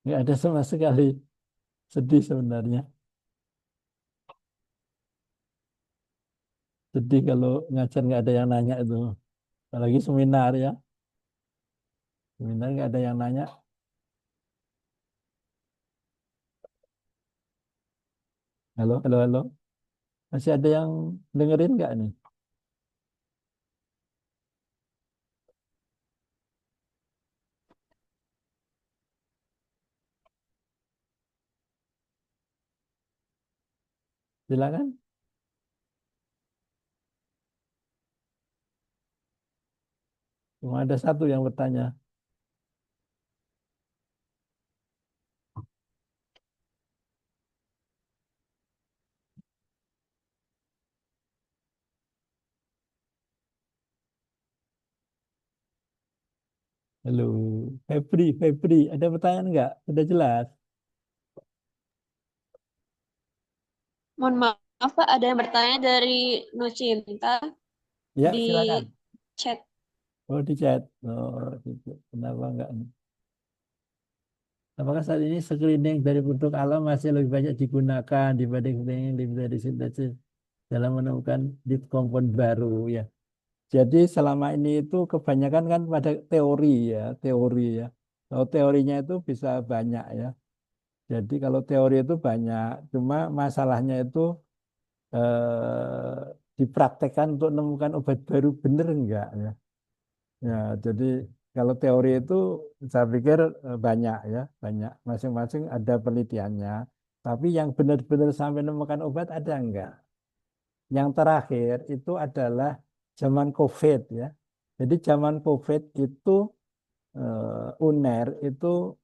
Nggak ada sama sekali. Sedih sebenarnya. Sedih kalau ngajar nggak ada yang nanya itu. Apalagi seminar ya. Seminar nggak ada yang nanya. Halo, halo, halo. Masih ada yang dengerin nggak nih? Silakan. Cuma ada satu yang bertanya. Halo, Febri, Febri. Ada pertanyaan nggak? Sudah jelas. Mohon maaf, Pak, ada yang bertanya dari Nucinta Ya, di silakan. chat. Oh, di chat. Oh, gitu. Kenapa enggak? Apakah saat ini screening dari produk alam masih lebih banyak digunakan dibanding screening dari sintesis dalam menemukan lead compound baru ya. Jadi selama ini itu kebanyakan kan pada teori ya, teori ya. Kalau teorinya itu bisa banyak ya. Jadi kalau teori itu banyak, cuma masalahnya itu dipraktekkan untuk menemukan obat baru bener enggak ya. Ya, jadi kalau teori itu saya pikir banyak ya, banyak. Masing-masing ada penelitiannya. Tapi yang benar-benar sampai menemukan obat ada enggak? Yang terakhir itu adalah zaman COVID ya. Jadi zaman COVID itu UNER itu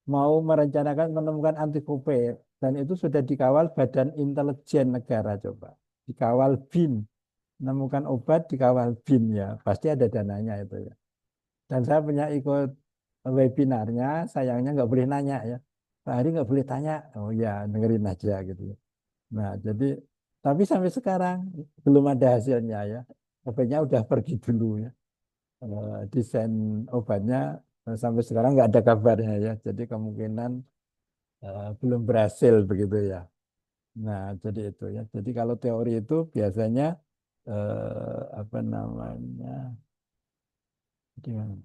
mau merencanakan menemukan anti COVID dan itu sudah dikawal Badan Intelijen Negara coba. Dikawal BIN, menemukan obat dikawal BIN ya, pasti ada dananya itu ya. Dan saya punya ikut webinarnya, sayangnya nggak boleh nanya ya. Pak Hari nggak boleh tanya, oh ya dengerin aja gitu ya. Nah jadi, tapi sampai sekarang belum ada hasilnya ya. Obatnya udah pergi dulu ya. Desain obatnya sampai sekarang nggak ada kabarnya ya. Jadi kemungkinan belum berhasil begitu ya. Nah jadi itu ya. Jadi kalau teori itu biasanya apa namanya? Gimana?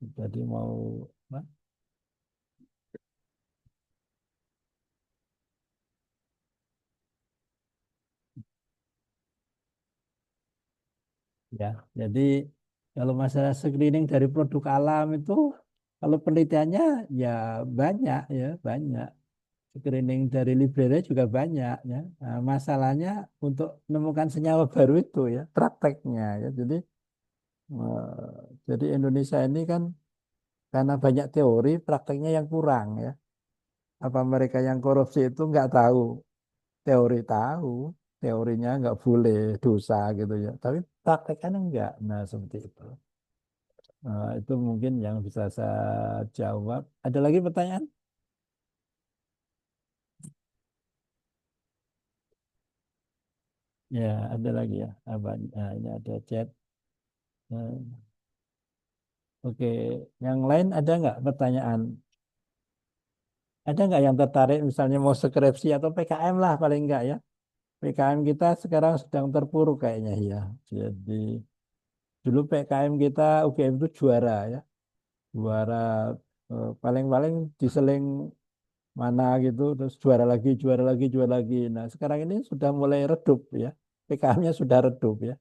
Jadi mau apa? Ya, jadi kalau masalah screening dari produk alam itu, kalau penelitiannya ya banyak ya banyak. Screening dari library juga banyak ya. Nah, masalahnya untuk menemukan senyawa baru itu ya prakteknya ya. Jadi Indonesia ini kan karena banyak teori, prakteknya yang kurang ya. Apa mereka yang korupsi itu nggak tahu, teori tahu, teorinya nggak boleh dosa gitu ya. Tapi prakteknya enggak. Nah seperti itu. Itu mungkin yang bisa saya jawab. Ada lagi pertanyaan? Ya, ada lagi ya. Apa? Nah, ini ada chat. Eh, Oke, yang lain ada nggak pertanyaan? Ada nggak yang tertarik misalnya mau skripsi atau PKM lah paling nggak ya? PKM kita sekarang sedang terpuruk kayaknya ya. Jadi dulu PKM kita UGM itu juara ya, juara paling-paling diseling mana gitu, terus juara lagi, juara lagi, juara lagi. Nah sekarang ini sudah mulai redup ya, PKM-nya sudah redup ya,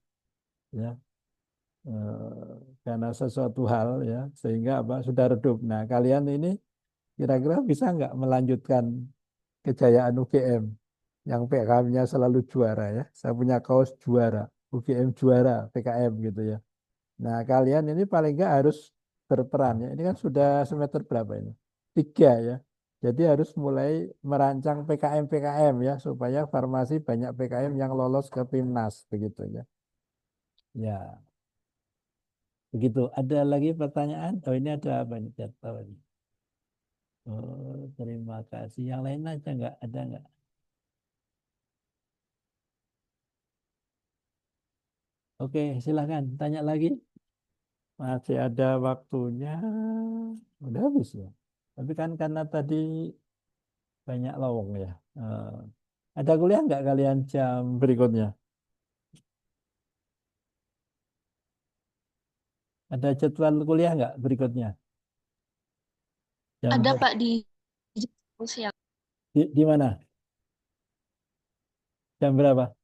ya karena sesuatu hal ya sehingga apa sudah redup. Nah kalian ini kira-kira bisa nggak melanjutkan kejayaan UGM yang PKM-nya selalu juara ya. Saya punya kaos juara, UGM juara, PKM gitu ya. Nah kalian ini paling nggak harus berperan ya. Ini kan sudah semester berapa ini? tiga ya. Jadi harus mulai merancang PKM-PKM ya supaya farmasi banyak PKM yang lolos ke PIMNAS begitu ya. Ya, begitu. Ada lagi pertanyaan? Oh, ini ada apa nih? Jatuh ini. Oh, terima kasih. Yang lain aja nggak? Ada nggak? Oke, silahkan. Tanya lagi. Masih ada waktunya. Udah habis ya. Tapi kan karena tadi banyak lowong ya. Ada kuliah nggak kalian jam berikutnya? Ada jadwal kuliah nggak berikutnya? Jam Ada ber- Pak di siang. di mana? Jam berapa?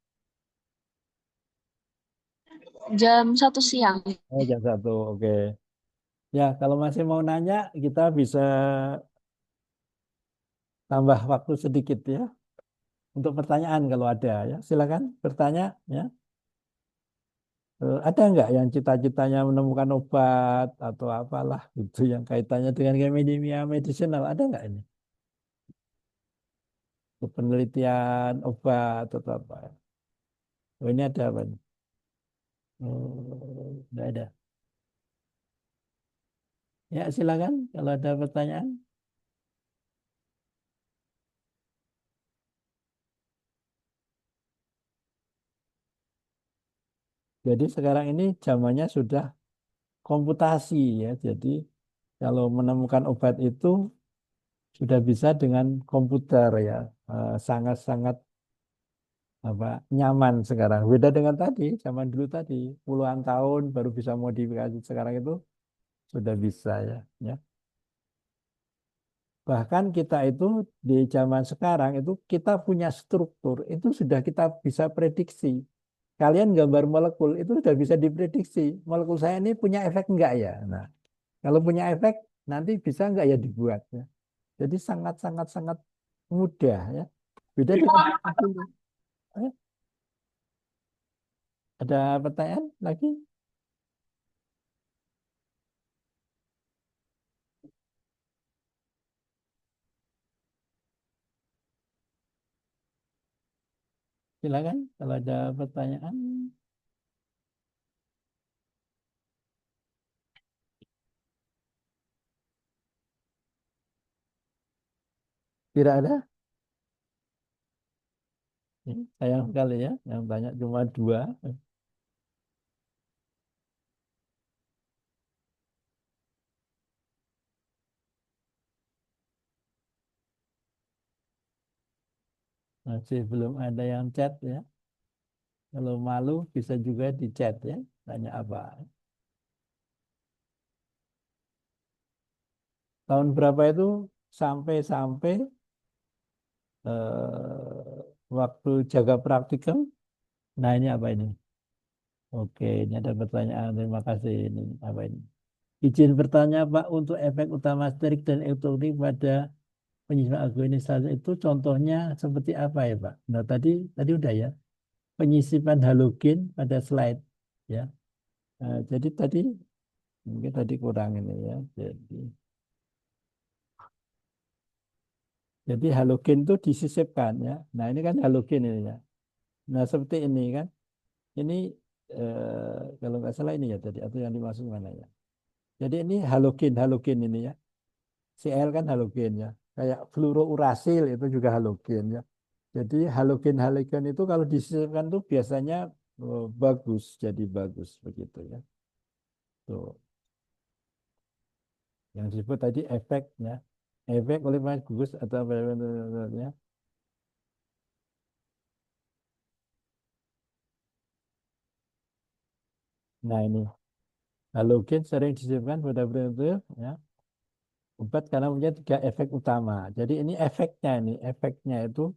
Jam 1 siang. Oh, jam 1. Oke. Ya, kalau masih mau nanya, kita bisa tambah waktu sedikit ya untuk pertanyaan kalau ada ya. Silakan bertanya ya. Ada nggak yang cita-citanya menemukan obat atau apalah itu yang kaitannya dengan kimia medicinal? Ada nggak ini? Untuk penelitian obat atau apa? Oh, ini ada apa nih? Oh, nggak ada. Ya, silakan kalau ada pertanyaan. Jadi sekarang ini zamannya sudah komputasi ya. Jadi kalau menemukan obat itu sudah bisa dengan komputer ya. Sangat-sangat apa nyaman sekarang. Beda dengan tadi, zaman dulu tadi, puluhan tahun baru bisa modifikasi. Sekarang itu sudah bisa ya. Ya. Bahkan kita itu di zaman sekarang itu kita punya struktur, itu sudah kita bisa prediksi. Kalian gambar molekul itu sudah bisa diprediksi. Molekul saya ini punya efek enggak ya? Nah, kalau punya efek nanti bisa enggak ya dibuat ya. Jadi sangat mudah ya. Beda dengan zaman dulu. Eh, Ada pertanyaan lagi? Silakan kalau ada pertanyaan. Tidak ada? Sayang sekali ya, yang banyak cuma dua. Masih belum ada yang chat ya. Kalau malu bisa juga di chat ya. Tanya apa? Tahun berapa itu sampai waktu jaga praktikum? Nah ini apa ini? Oke, ini ada pertanyaan. Terima kasih. Ini apa ini? Izin bertanya Pak, untuk efek utama sterik dan eutonik pada penyisipan agroinisasi itu contohnya seperti apa ya Pak? Nah tadi udah ya. Penyisipan halogen pada slide ya. Jadi tadi mungkin tadi kurang ini ya. Jadi halogen itu disisipkan ya. Nah ini kan halogen ini ya. Nah seperti ini kan. Ini kalau nggak salah ini ya tadi atau yang dimaksud mana ya. Jadi ini halogen ini ya. Cl kan halogen ya. Kayak fluorourasil itu juga halogen ya. Jadi halogen itu kalau disisipkan tuh biasanya bagus, jadi bagus begitu ya. Tuh. Yang disebut tadi efeknya, efek oleh gugus atau apa ya. Nah ini halogen sering disebutkan pada prinsip ya obat karena punya tiga efek utama. Jadi ini efeknya itu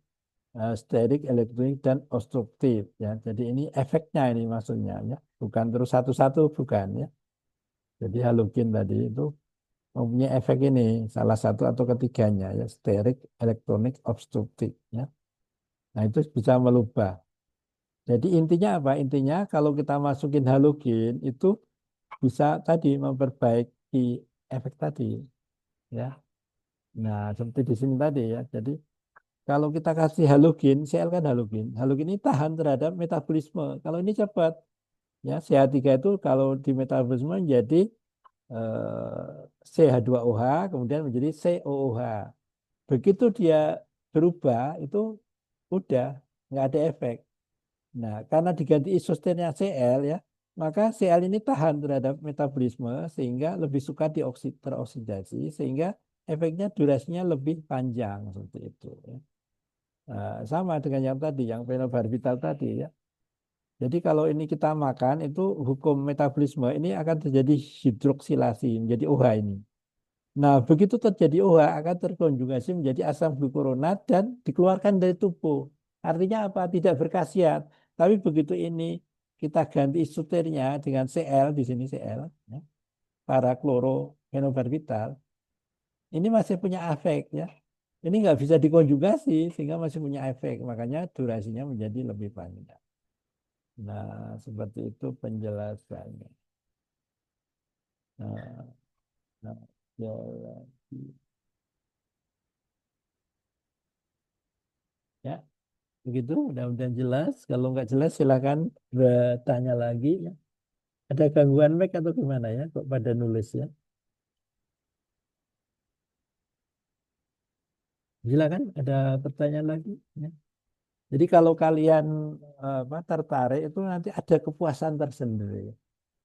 sterik, elektronik dan obstruktif ya. Jadi ini efeknya ini maksudnya ya, bukan terus satu-satu bukan ya. Jadi halogen tadi itu mempunyai efek ini salah satu atau ketiganya ya sterik, elektronik, obstruktif ya. Nah itu bisa melubah. Jadi intinya apa? Intinya kalau kita masukin halogen itu bisa tadi memperbaiki efek tadi ya. Nah, seperti di sini tadi ya. Jadi kalau kita kasih halogen, Cl kan halogen. Halogen ini tahan terhadap metabolisme. Kalau ini cepat, ya CH3 itu kalau di metabolisme menjadi CH2OH kemudian menjadi COOH. Begitu dia berubah itu udah nggak ada efek. Nah, karena diganti isosternya Cl ya, maka Cl ini tahan terhadap metabolisme sehingga lebih suka teroksidasi sehingga efeknya durasinya lebih panjang seperti itu. Ya. Nah, sama dengan yang tadi, yang fenobarbital tadi ya. Jadi kalau ini kita makan itu hukum metabolisme ini akan terjadi hidroksilasi menjadi OH ini. Nah, begitu terjadi OH akan terkonjugasi menjadi asam glukuronat dan dikeluarkan dari tubuh. Artinya apa? Tidak berkhasiat. Tapi begitu ini kita ganti isoternya dengan Cl di sini Cl, ya, para klorofenobarbital, ini masih punya efek ya. Ini nggak bisa dikonjugasi sehingga masih punya efek. Makanya durasinya menjadi lebih panjang. Nah, seperti itu penjelasannya. Nah, nah, ya, ya, begitu. Mudah-mudahan jelas. Kalau nggak jelas, silakan bertanya lagi. Ya. Ada gangguan mic atau gimana ya? Kok pada nulis ya? Silakan. Ada pertanyaan lagi? Ya. Jadi kalau kalian apa, tertarik itu nanti ada kepuasan tersendiri.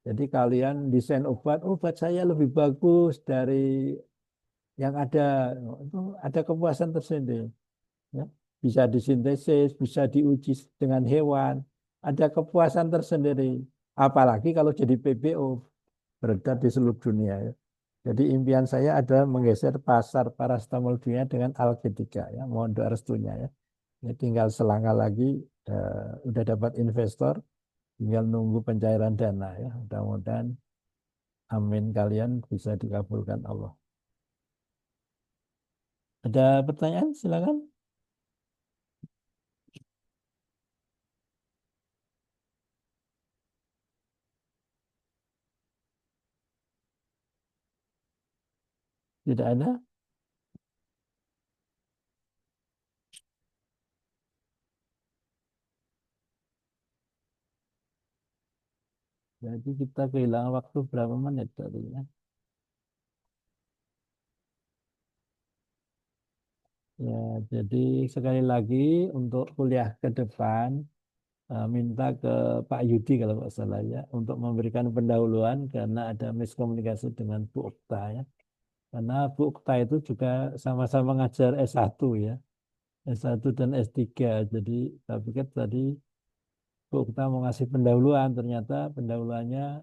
Jadi kalian desain obat, obat saya lebih bagus dari yang ada. Itu ada kepuasan tersendiri. Ya. Bisa disintesis, bisa diuji dengan hewan, ada kepuasan tersendiri. Apalagi kalau jadi PBO beredar di seluruh dunia ya. Jadi impian saya adalah menggeser pasar paracetamol dunia dengan Alketika ya. Mohon doa restunya ya. Ini tinggal selangkah lagi udah dapat investor, tinggal nunggu pencairan dana ya. Mudah-mudahan amin kalian bisa dikabulkan Allah. Ada pertanyaan? Silakan. Tidak ada? Jadi kita kehilangan waktu berapa menit tadi ya? Ya, jadi sekali lagi untuk kuliah ke depan minta ke Pak Yudi kalau nggak salah ya untuk memberikan pendahuluan karena ada miskomunikasi dengan Bu Okta ya. Karena Bu Okta itu juga sama-sama ngajar S1 ya, S1 dan S3. Jadi saya pikir tadi Bu Okta mau ngasih pendahuluan, ternyata pendahuluannya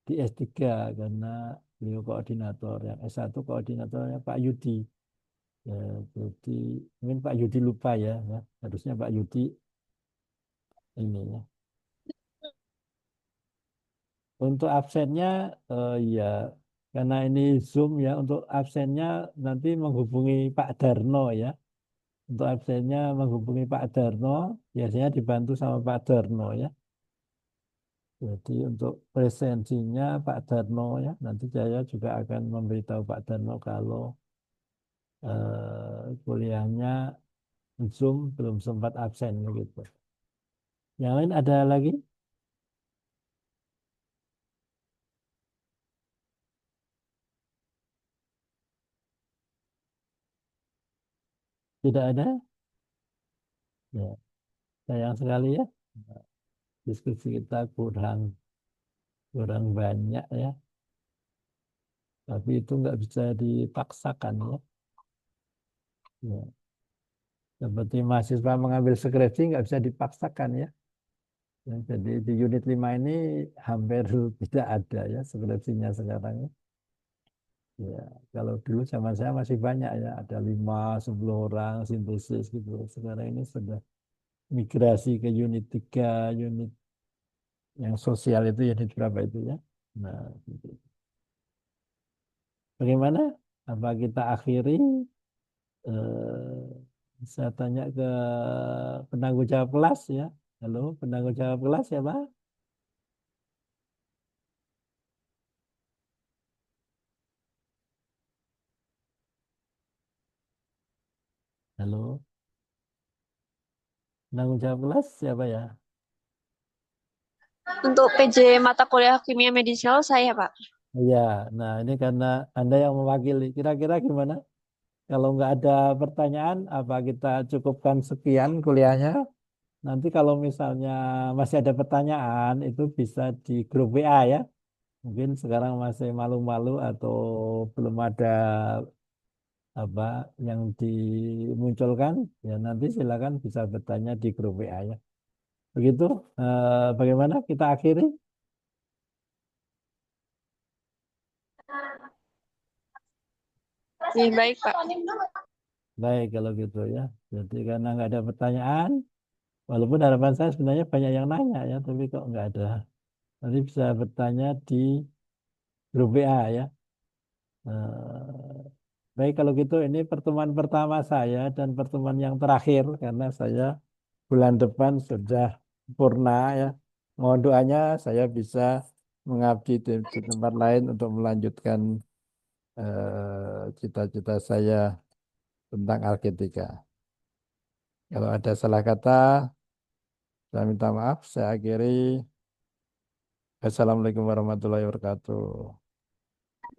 di S3 karena beliau koordinator, yang S1 koordinatornya Pak Yudi. Ya, jadi mungkin Pak Yudi lupa ya, ya. Harusnya Pak Yudi ini ya. Untuk absennya ya karena ini Zoom ya untuk absennya nanti menghubungi Pak Darno ya. Untuk absennya menghubungi Pak Darno biasanya dibantu sama Pak Darno ya. Jadi untuk presensinya Pak Darno ya nanti saya juga akan memberitahu Pak Darno kalau kuliahnya Zoom belum sempat absen gitu. Yang lain ada lagi? Tidak ada? Ya, sayang sekali ya. Diskusi kita kurang kurang banyak ya. Tapi itu nggak bisa dipaksakan ya. Ya. Seperti mahasiswa mengambil skripsi nggak bisa dipaksakan ya. Ya, jadi di unit 5 ini hampir tidak ada ya skripsinya sekarang ya. Ya, kalau dulu zaman saya masih banyak ya, ada 5, 10 orang sintesis gitu. Sekarang ini sudah migrasi ke unit 3 unit yang sosial itu unit berapa itu ya. Nah, gitu. Bagaimana? Apa kita akhiri? Eh, saya tanya ke penanggung jawab kelas ya. Halo, penanggung jawab kelas ya, Pak? Halo, penanggung jawab kelas siapa ya? Untuk PJ mata kuliah kimia medicinal saya, Pak. Iya, nah ini karena Anda yang mewakili. Kira-kira gimana? Kalau nggak ada pertanyaan, apa kita cukupkan sekian kuliahnya? Nanti kalau misalnya masih ada pertanyaan, itu bisa di grup WA ya. Mungkin sekarang masih malu-malu atau belum ada apa yang dimunculkan, ya nanti silakan bisa bertanya di grup WA ya. Begitu, bagaimana kita akhiri? Iya, baik, Pak. Baik kalau gitu ya. Jadi karena nggak ada pertanyaan, walaupun harapan saya sebenarnya banyak yang nanya ya, tapi kok nggak ada. Nanti bisa bertanya di grup WA ya. Baik kalau gitu ini pertemuan pertama saya dan pertemuan yang terakhir karena saya bulan depan sudah purna ya. Mohon doanya saya bisa mengabdi di tempat lain untuk melanjutkan cita-cita saya tentang Alketika. Kalau ada salah kata, saya minta maaf. Saya akhiri. Assalamualaikum warahmatullahi wabarakatuh.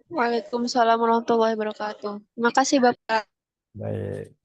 Waalaikumsalam warahmatullahi wabarakatuh. Terima kasih, Bapak. Baik.